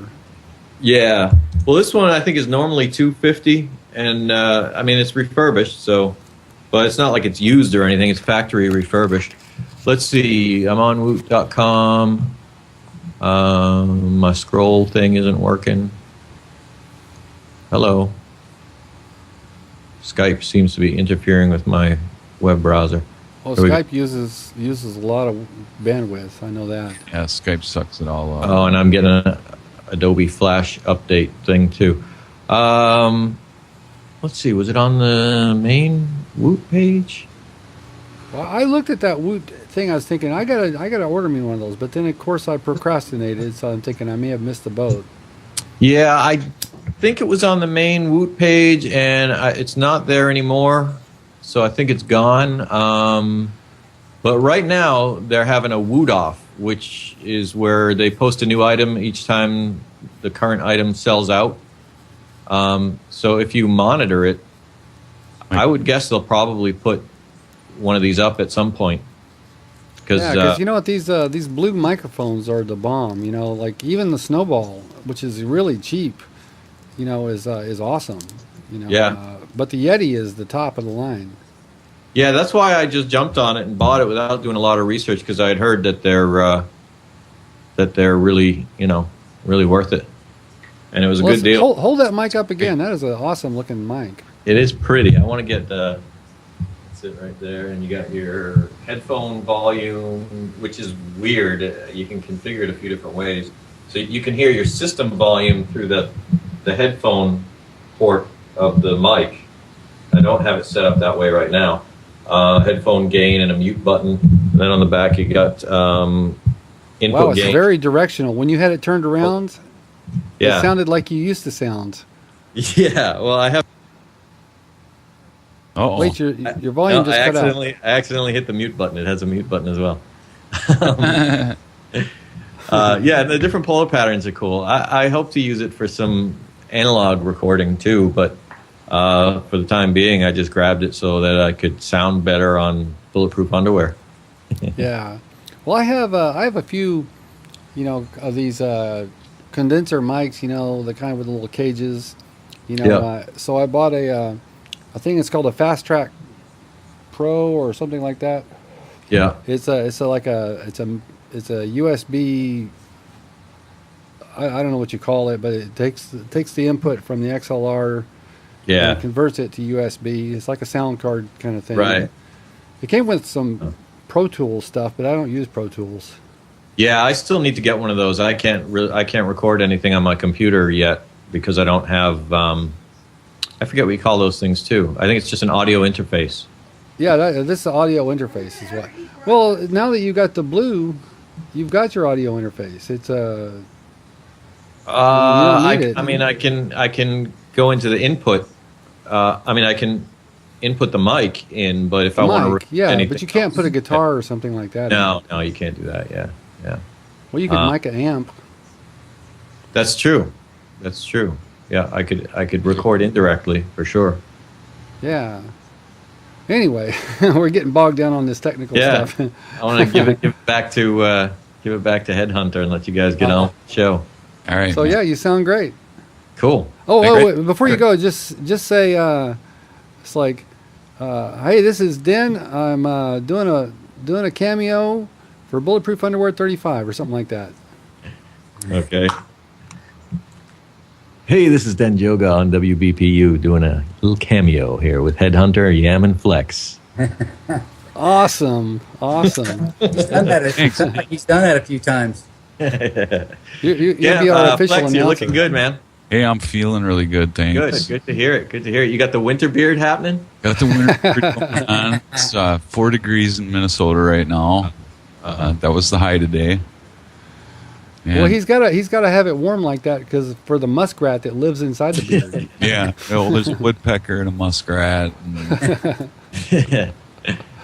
Speaker 6: Yeah. Well, this one I think is normally $250, and I mean it's refurbished, but it's not like it's used or anything. It's factory refurbished. Let's see. I'm on woot.com. My scroll thing isn't working. Hello. Skype seems to be interfering with my web browser.
Speaker 1: Oh,
Speaker 6: Here we go.
Speaker 1: Skype uses a lot of bandwidth. I know that.
Speaker 3: Yeah, Skype sucks it all up.
Speaker 6: Oh, and I'm getting an Adobe Flash update thing too. Let's see. Was it on the main Woot page?
Speaker 1: Well, I looked at that Woot thing. I was thinking I gotta order me one of those. But then of course I procrastinated, so I'm thinking I may have missed the boat.
Speaker 6: Yeah, I think it was on the main Woot page, and it's not there anymore. So I think it's gone. But right now they're having a Woot off, which is where they post a new item each time the current item sells out. So if you monitor it, I would guess they'll probably put one of these up at some point.
Speaker 1: Because you know what, these blue microphones are the bomb. You know, like even the Snowball, which is really cheap, you know, is awesome. You know,
Speaker 6: Yeah.
Speaker 1: But the Yeti is the top of the line.
Speaker 6: Yeah, that's why I just jumped on it and bought it without doing a lot of research, because I had heard that they're really, you know, really worth it, and it was a good deal.
Speaker 1: Hold that mic up again. That is an awesome looking mic.
Speaker 6: It is pretty. I want to get that's it right there, and you got your headphone volume, which is weird. You can configure it a few different ways, so you can hear your system volume through the headphone port of the mic. I don't have it set up that way right now. Headphone gain and a mute button. And then on the back you got input
Speaker 1: Wow, it's
Speaker 6: gain.
Speaker 1: very directional. When you had it turned around,
Speaker 6: Yeah.
Speaker 1: it sounded like you used to sound.
Speaker 6: Yeah. Well, I have.
Speaker 3: Oh,
Speaker 1: Wait, your volume just cut out.
Speaker 6: I accidentally hit the mute button. It has a mute button as well. Yeah, the different polar patterns are cool. I hope to use it for some analog recording too, but for the time being, I just grabbed it so that I could sound better on Bulletproof Underwear.
Speaker 1: Yeah. Well, I have a few, you know, of these condenser mics. You know, the kind with the little cages. You know,
Speaker 6: Yeah.
Speaker 1: So I bought I think it's called a Fast Track Pro or something like that.
Speaker 6: Yeah.
Speaker 1: It's a USB. I don't know what you call it, but it takes the input from the XLR.
Speaker 6: Yeah.
Speaker 1: And converts it to USB. It's like a sound card kind of thing.
Speaker 6: Right.
Speaker 1: It came with some Pro Tools stuff, but I don't use Pro Tools.
Speaker 6: Yeah, I still need to get one of those. I can't record anything on my computer yet because I don't have. I forget what you call those things too. I think it's just an audio interface.
Speaker 1: Yeah, this audio interface is what. Well, now that you got the blue, you've got your audio interface. It's
Speaker 6: I mean, I can go into the input. I mean, I can input the mic in, but if I want to,
Speaker 1: but you can't put a guitar or something like that.
Speaker 6: No, you can't do that. Yeah.
Speaker 1: Well, you could mic an amp.
Speaker 6: That's true. Yeah, I could record indirectly for sure.
Speaker 1: Yeah. Anyway, we're getting bogged down on this technical stuff.
Speaker 6: I want to give it back to Headhunter and let you guys get on the show.
Speaker 3: all right.
Speaker 1: So
Speaker 3: man.
Speaker 1: yeah, you sound great.
Speaker 6: Cool.
Speaker 1: Wait, before you go, just say it's like, hey, this is Den. I'm doing a cameo for Bulletproof Underwear 35 or something like that.
Speaker 6: Okay. Hey, this is Denjoga on WBPU doing a little cameo here with Headhunter, Yam, and Flex.
Speaker 1: Awesome.
Speaker 2: He's done that a few times.
Speaker 1: You'll be our official
Speaker 6: Flex,
Speaker 1: announcer.
Speaker 6: you're looking good, man.
Speaker 3: Hey, I'm feeling really good, thanks.
Speaker 6: Good to hear it. You got the winter beard happening?
Speaker 3: Got the winter going on. It's 4 degrees in Minnesota right now. That was the high today. And
Speaker 1: Well, he's got to have it warm like that because for the muskrat that lives inside the beard.
Speaker 3: yeah, well, there's a woodpecker and a muskrat. And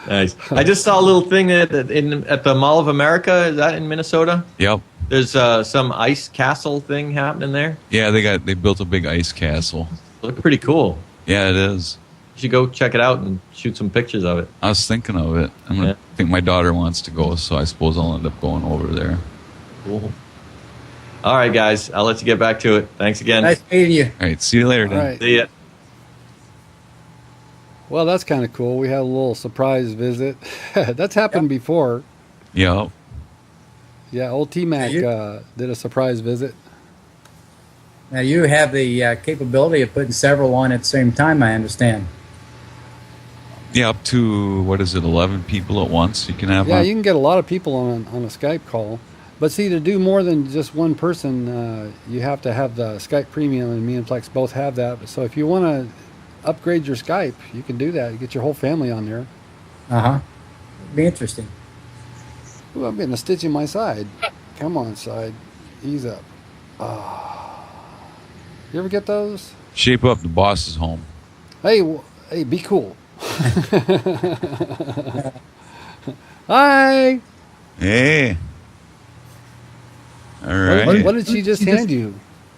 Speaker 6: Nice. I just saw a little thing at the Mall of America. Is that in Minnesota?
Speaker 3: yep.
Speaker 6: There's some ice castle thing happening there.
Speaker 3: Yeah, they built a big ice castle.
Speaker 6: Looked pretty cool.
Speaker 3: Yeah, it is.
Speaker 6: You should go check it out and shoot some pictures of it.
Speaker 3: I was thinking of it. I think my daughter wants to go, so I suppose I'll end up going over there.
Speaker 6: Cool. All right, guys. I'll let you get back to it. Thanks again.
Speaker 2: Nice meeting you.
Speaker 3: All right, see you later,
Speaker 1: All
Speaker 3: Dan.
Speaker 1: right.
Speaker 6: See ya.
Speaker 1: Well, that's kind of cool. We had a little surprise visit. That's happened before.
Speaker 3: Yep.
Speaker 1: Yeah, old T-Mac did a surprise visit.
Speaker 2: Now you have the capability of putting several on at the same time, I understand.
Speaker 3: Yeah, up to, 11 people at once you can have
Speaker 1: Yeah,
Speaker 3: on?
Speaker 1: you can get a lot of people on a Skype call. But see, to do more than just one person, you have to have the Skype Premium, and me and Flex both have that. So if you want to upgrade your Skype, you can do that. You get your whole family on there.
Speaker 2: Be interesting.
Speaker 1: Ooh, I'm getting a stitch in my side. Come on, side. Ease up. You ever get those?
Speaker 3: Shape up, the boss is home.
Speaker 1: Hey, be cool. Hi.
Speaker 3: Hey. All right.
Speaker 1: What did she just hand you?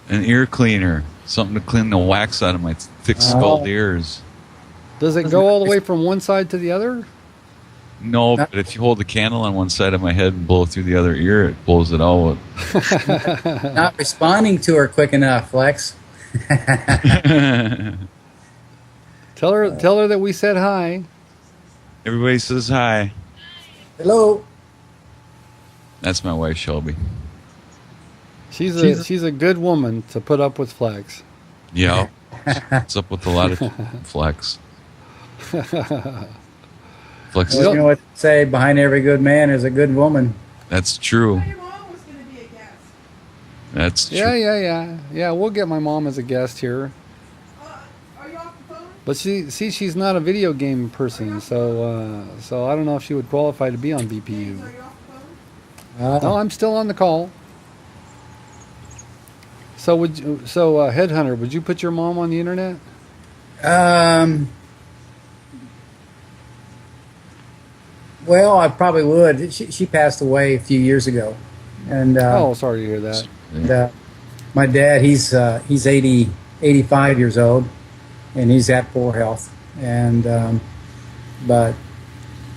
Speaker 3: An ear cleaner. Something to clean the wax out of my thick scald ears.
Speaker 1: Does it go all the way from one side to the other?
Speaker 3: No, but if you hold the candle on one side of my head and blow through the other ear, it blows it out.
Speaker 2: Not responding to her quick enough, Flex.
Speaker 1: Tell her that we said hi.
Speaker 3: Everybody says hi.
Speaker 2: Hello.
Speaker 3: That's my wife, Shelby.
Speaker 1: She's a good woman to put up with Flex.
Speaker 3: Yeah. What's up with a lot of Flex? Flex.
Speaker 2: Well, you know what they say, behind every good man is a good woman.
Speaker 3: That's true.
Speaker 5: Your mom was going to be a guest.
Speaker 3: That's true.
Speaker 1: Yeah. We'll get my mom as a guest here.
Speaker 5: Are you off the phone?
Speaker 1: But she's not a video game person, so I don't know if she would qualify to be on
Speaker 5: Are
Speaker 1: BPU.
Speaker 5: you off the phone?
Speaker 1: No, I'm still on the call. So Headhunter, would you put your mom on the internet?
Speaker 2: Well, I probably would. She passed away a few years ago, and
Speaker 1: Sorry to hear that.
Speaker 2: and, my dad, he's 85 years old, and he's at poor health. And but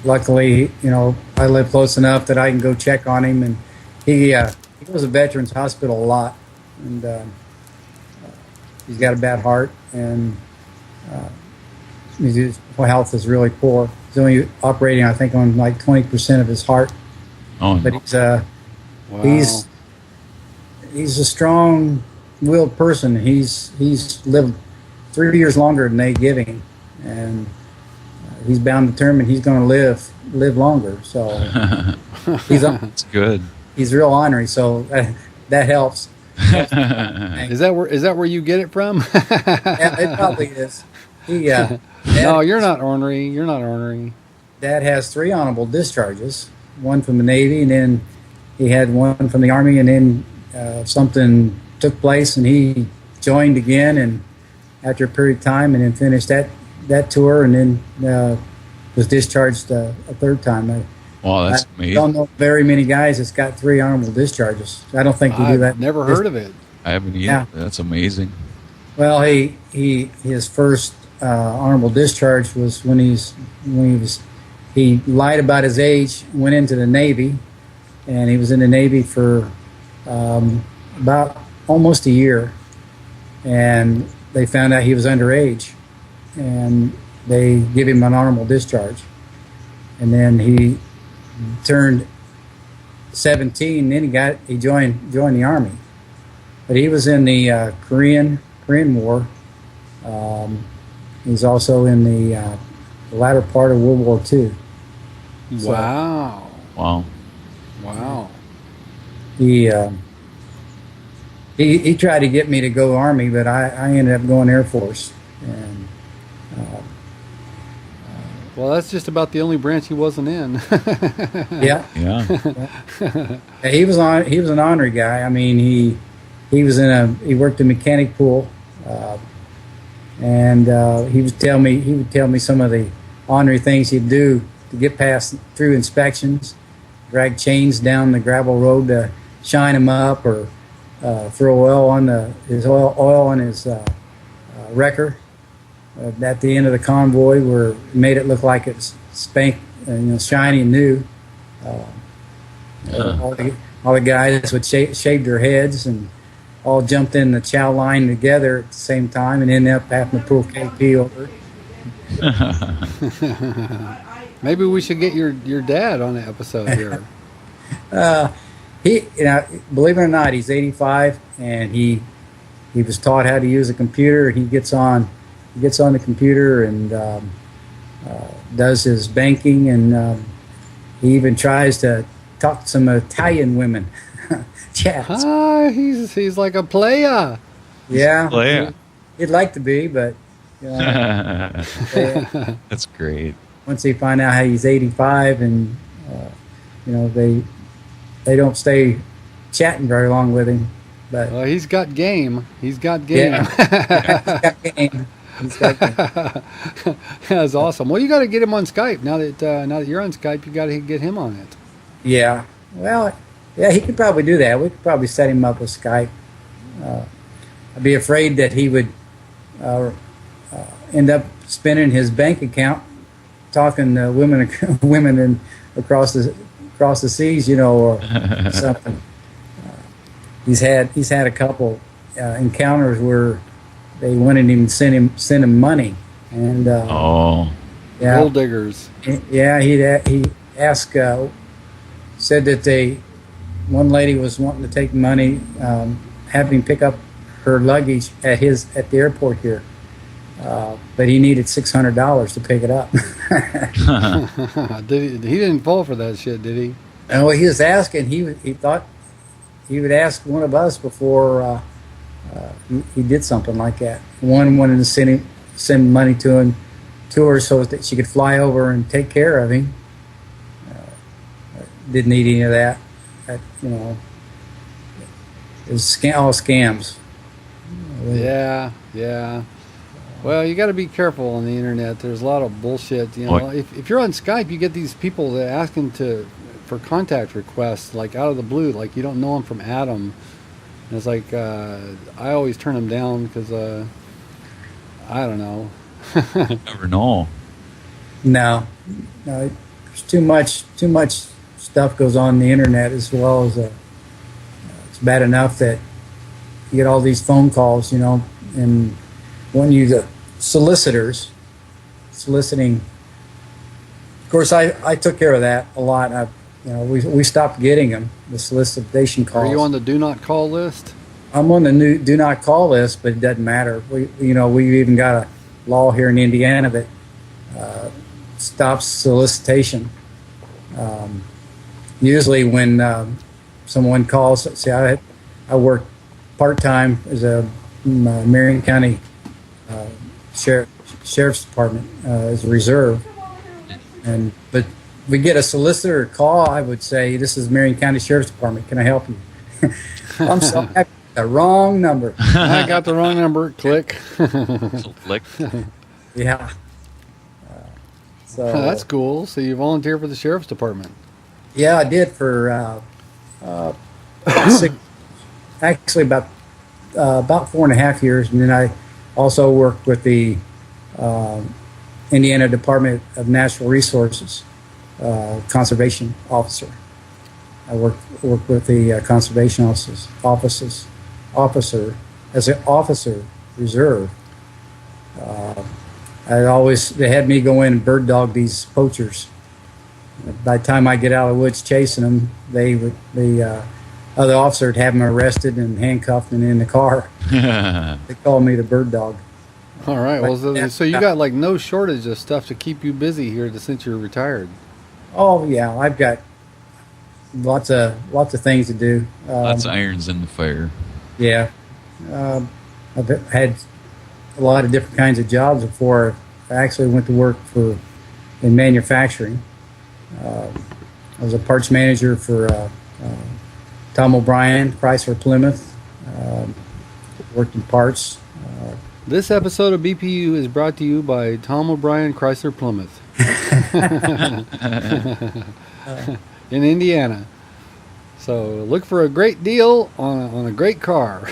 Speaker 2: luckily, I live close enough that I can go check on him, and he goes to Veterans Hospital a lot, and he's got a bad heart, and his health is really poor. He's only operating, I think, on like 20% of his heart.
Speaker 3: Oh,
Speaker 2: But
Speaker 3: no.
Speaker 2: he's a strong-willed person. He's lived 3 years longer than they give him, and he's bound determined he's going to live longer. So
Speaker 3: That's good.
Speaker 2: he's real ornery. So that helps.
Speaker 1: Is that where you get it from?
Speaker 2: Yeah, it probably is.
Speaker 1: No, you're not ornery. You're not ornery.
Speaker 2: Dad has 3 honorable discharges. One from the Navy, and then he had one from the Army, and then something took place, and he joined again, and after a period of time, and then finished that tour, and then was discharged a third time.
Speaker 3: Wow, that's
Speaker 2: I
Speaker 3: amazing.
Speaker 2: don't know very many guys that's got 3 honorable discharges. I don't think we do that.
Speaker 1: I've never heard of it.
Speaker 3: I haven't either.
Speaker 2: Yeah.
Speaker 3: That's amazing.
Speaker 2: Well, his first honorable discharge was when he lied about his age, went into the Navy, and he was in the Navy for about almost a year, and they found out he was underage, and they give him an honorable discharge, and then he turned 17, and then he joined the Army, but he was in the Korean War. He was also in the latter part of World War II. So
Speaker 1: Wow.
Speaker 2: he tried to get me to go Army, but I ended up going Air Force. And
Speaker 1: Well, that's just about the only branch he wasn't in.
Speaker 2: yeah,
Speaker 3: Yeah.
Speaker 2: he was an ornery guy. I mean, he worked in mechanic pool, and he would tell me some of the ornery things he'd do to get through inspections, drag chains down the gravel road to shine them up, or throw oil on his wrecker at the end of the convoy, where it made it look like it's shiny and new. All the guys would shave their heads and all jumped in the chow line together at the same time, and ended up having to pull KP over.
Speaker 1: Maybe we should get your dad on the episode here.
Speaker 2: Believe it or not, he's 85, and he was taught how to use a computer. He gets on the computer and does his banking, and he even tries to talk to some Italian women. Chats.
Speaker 1: He's like a player.
Speaker 2: Yeah,
Speaker 3: Player.
Speaker 2: he'd like to be, but
Speaker 3: That's great.
Speaker 2: once they find out how he's 85, and they don't stay chatting very long with him. But
Speaker 1: Well, he's got game. He's got game.
Speaker 2: yeah, he's got game.
Speaker 1: That's awesome. Well, you got to get him on Skype now that you're on Skype. You got to get him on it.
Speaker 2: Yeah, well, yeah, he could probably do that. We could probably set him up with Skype. I'd be afraid that he would end up spending his bank account talking women women across the seas, or something. He's had a couple encounters where they wouldn't even send him money, and
Speaker 3: Oh,
Speaker 2: yeah,
Speaker 1: Gold diggers.
Speaker 2: yeah, he asked, said that one lady was wanting to take money, have him pick up her luggage at the airport here, but he needed $600 to pick it up.
Speaker 1: He didn't fall for that shit, did he?
Speaker 2: And what he was asking, he thought he would ask one of us before he did something like that. One wanted to send money to her so that she could fly over and take care of him. Didn't need any of that. It was all scams.
Speaker 1: Yeah. Well, you got to be careful on the internet. There's a lot of bullshit. If you're on Skype, you get these people that asking for contact requests, like out of the blue, like you don't know them from Adam. And it's like I always turn them down because I don't know.
Speaker 3: never know.
Speaker 2: No, there's too much stuff goes on the internet, as well as it's bad enough that you get all these phone calls, and when you the solicitors soliciting. Of course, I took care of that a lot. We stopped getting them, the solicitation calls.
Speaker 1: Are you on the do not call list?
Speaker 2: I'm on the new do not call list, but it doesn't matter. We even got a law here in Indiana that stops solicitation. Usually when someone calls, see, I work part-time as a Marion County Sheriff's Department as a reserve. But we get a solicitor call, I would say, this is Marion County Sheriff's Department, can I help you? I'm sorry, I got the wrong number.
Speaker 1: I got the wrong number. Click.
Speaker 3: Click.
Speaker 2: Yeah. So
Speaker 1: That's cool. So you volunteer for the Sheriff's Department.
Speaker 2: yeah, I did for actually about 4.5 years, and then I also worked with the Indiana Department of Natural Resources conservation officer. I worked with the conservation officer as an officer reserve. They had me go in and bird dog these poachers. By the time I get out of the woods chasing them, the other officer would have them arrested and handcuffed and in the car. They called me the bird dog.
Speaker 1: All right. Well, so you got like no shortage of stuff to keep you busy here since you're retired.
Speaker 2: Oh yeah, I've got lots of things to do.
Speaker 3: Lots of irons in the fire.
Speaker 2: Yeah, I've had a lot of different kinds of jobs before I actually went to work in manufacturing. I was a parts manager for Tom O'Brien, Chrysler Plymouth. Worked in parts.
Speaker 1: This episode of BPU is brought to you by Tom O'Brien, Chrysler Plymouth in Indiana. So look for a great deal on a great car.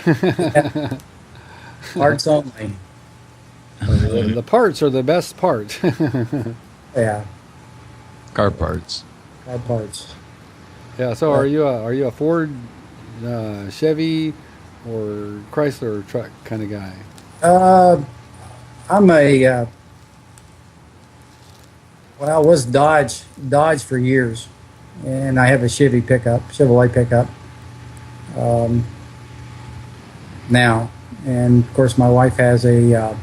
Speaker 2: Parts only.
Speaker 1: The parts are the best part.
Speaker 2: Yeah,
Speaker 3: Car parts.
Speaker 2: car parts.
Speaker 1: Yeah. So are you a Ford, Chevy, or Chrysler truck kind of guy?
Speaker 2: I'm I was Dodge for years, and I have a Chevrolet pickup now, and of course my wife has a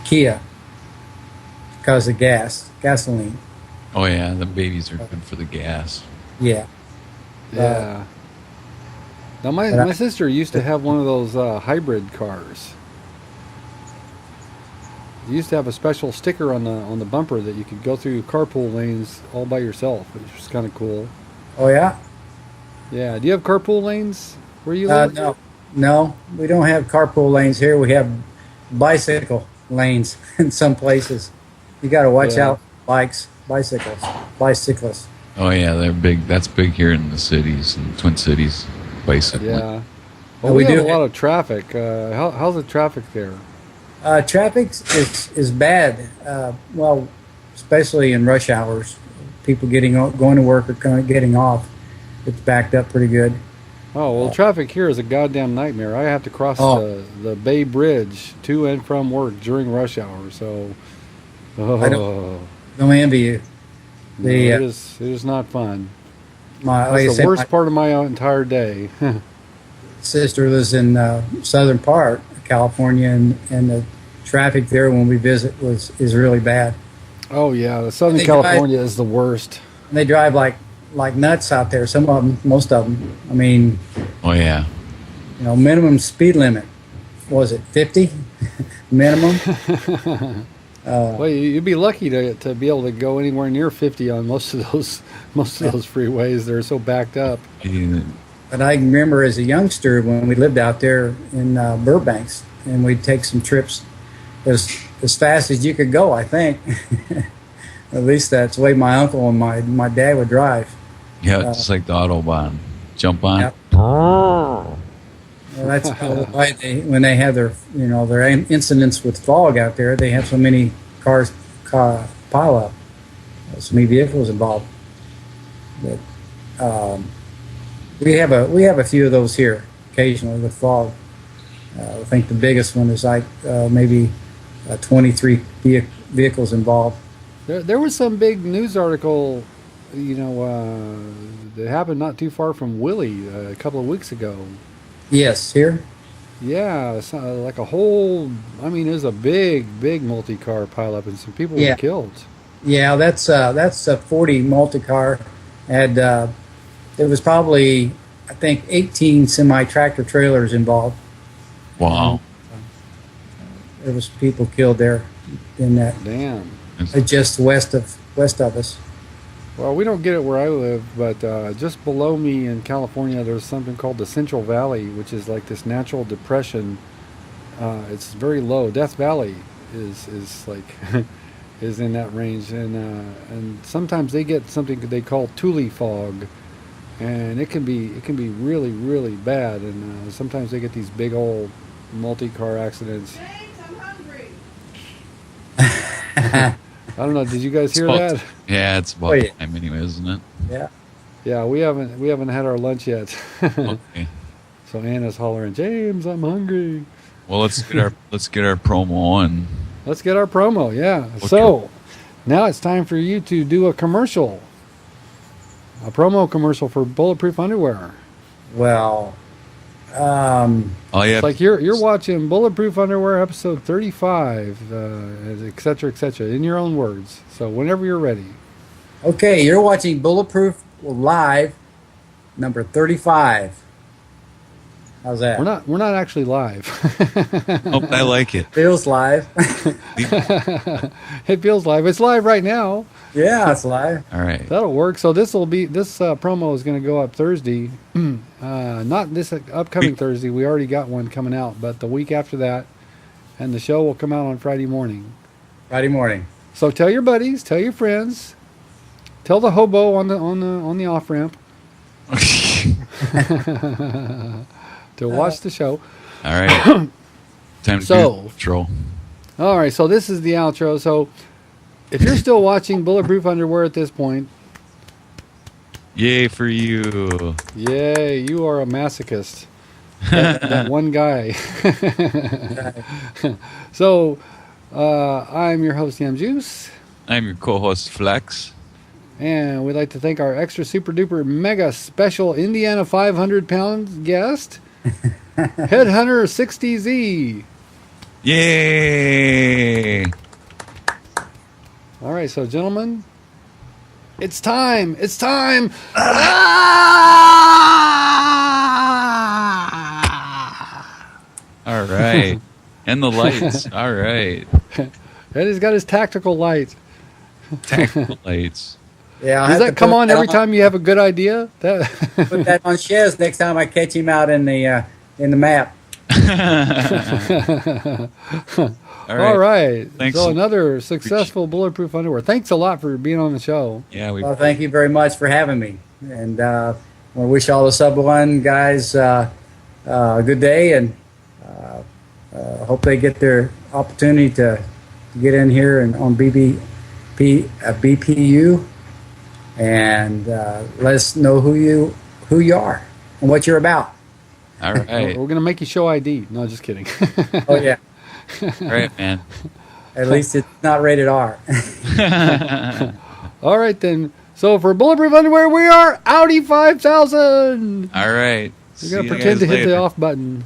Speaker 2: Kia because of gasoline.
Speaker 3: Oh yeah, the babies are good for the gas.
Speaker 2: Yeah.
Speaker 1: Yeah. Now my sister used to have one of those hybrid cars. You used to have a special sticker on the bumper that you could go through carpool lanes all by yourself, which was kind of cool.
Speaker 2: Oh yeah.
Speaker 1: Yeah. Do you have carpool lanes where you live?
Speaker 2: No, we don't have carpool lanes here. We have bicycle lanes in some places. You got to watch out for bicyclists.
Speaker 3: Oh yeah, they're big. That's big here in the cities, in Twin Cities, bicycling.
Speaker 1: Yeah. Well, we have a lot of traffic. How's the traffic there?
Speaker 2: Traffic is bad. Well, especially in rush hours, people going to work or getting off. It's backed up pretty good.
Speaker 1: Oh, well, traffic here is a goddamn nightmare. I have to cross the Bay Bridge to and from work during rush hour. So,
Speaker 2: Don't envy you.
Speaker 1: it is not fun.
Speaker 2: Like
Speaker 1: That's the worst part of my entire day.
Speaker 2: Sister lives in southern part of California, and the traffic there when we visit is really bad.
Speaker 1: Oh yeah, the Southern California is the worst.
Speaker 2: And they drive like nuts out there. Some of them, most of them. I mean,
Speaker 3: Oh yeah.
Speaker 2: Minimum speed limit. What was it 50 minimum?
Speaker 1: Well, you'd be lucky to be able to go anywhere near 50 on most of those freeways. They're so backed up.
Speaker 2: But I remember as a youngster when we lived out there in Burbanks, and we'd take some trips as fast as you could go, I think. At least that's the way my uncle and my dad would drive.
Speaker 3: Yeah, it's like the Autobahn. Jump on.
Speaker 2: Yep. Well, that's why when they have their incidents with fog out there, they have so many cars pile up, so many vehicles involved. But we have a few of those here occasionally with fog. I think the biggest one is like maybe 23 vehicles involved.
Speaker 1: There was some big news article, that happened not too far from Willie a couple of weeks ago.
Speaker 2: Yes, here.
Speaker 1: Yeah, it's like a whole. I mean, it was a big multi-car pileup, and some people were killed.
Speaker 2: Yeah, that's a 40 multi-car, and there was probably, I think, 18 semi-tractor trailers involved.
Speaker 3: Wow.
Speaker 2: There was people killed there in that.
Speaker 1: Damn.
Speaker 2: Just west of us.
Speaker 1: Well, we don't get it where I live, but just below me in California, there's something called the Central Valley, which is like this natural depression. It's very low. Death Valley is like is in that range, and sometimes they get something they call Thule fog, and it can be really really bad, and sometimes they get these big old multi-car accidents.
Speaker 5: James, I'm hungry.
Speaker 1: I don't know. Did you guys hear that?
Speaker 3: Yeah, it's about time anyway, isn't it?
Speaker 2: Yeah.
Speaker 1: Yeah, we haven't had our lunch yet.
Speaker 3: Okay.
Speaker 1: So Anna's hollering, James, I'm hungry.
Speaker 3: Well, let's get our promo on.
Speaker 1: Let's get our promo, yeah.
Speaker 3: Okay.
Speaker 1: So now it's time for you to do a commercial. A promo commercial for Bulletproof Underwear.
Speaker 2: Well,
Speaker 1: it's like you're watching Bulletproof Underwear episode 35, et cetera, in your own words. So whenever you're ready.
Speaker 2: Okay, you're watching Bulletproof Live, number 35. How's that?
Speaker 1: We're not actually live.
Speaker 3: Oh, I like it.
Speaker 2: Feels live.
Speaker 1: It feels live. It's live right now.
Speaker 2: Yeah, it's live.
Speaker 3: All right.
Speaker 1: That'll work. So this promo is going to go up Thursday. Not this upcoming Thursday. We already got one coming out, but the week after that, and the show will come out on Friday morning.
Speaker 2: Friday morning.
Speaker 1: So tell your buddies, tell your friends, tell the hobo on the off ramp to watch the show.
Speaker 3: All right. Time to do the outro.
Speaker 1: All right. So this is the outro. So if you're still watching Bulletproof Underwear at this point,
Speaker 3: yay for you.
Speaker 1: Yay, you are a masochist. that one guy. So, I'm your host, Yam Juice.
Speaker 3: I'm your co-host, Flex.
Speaker 1: And we'd like to thank our extra super duper mega special Indiana 500-pound guest, Headhunter 60Z.
Speaker 3: Yay!
Speaker 1: All right, so gentlemen, it's time. It's time.
Speaker 3: All right. And the lights. All right.
Speaker 1: Eddie's got his tactical light.
Speaker 3: Tactical lights.
Speaker 2: Yeah,
Speaker 1: Does that come on every time you have a good idea?
Speaker 2: Put that on Shez next time I catch him out in the map.
Speaker 1: All right.
Speaker 3: Thanks.
Speaker 1: So another successful Bulletproof Underwear. Thanks a lot for being on the show.
Speaker 3: Yeah.
Speaker 2: Well, thank you very much for having me. And I wish all the Sub 1 guys a good day, and hope they get their opportunity to get in here and on BPU and let us know who you are and what you're about.
Speaker 3: All right.
Speaker 1: We're gonna make you show ID. No, just kidding.
Speaker 2: Oh yeah,
Speaker 3: All right, man.
Speaker 2: at least it's not rated R.
Speaker 1: All right then. So for Bulletproof Underwear, we are Audi 5000.
Speaker 3: All right.
Speaker 1: We're gonna pretend to hit the off button.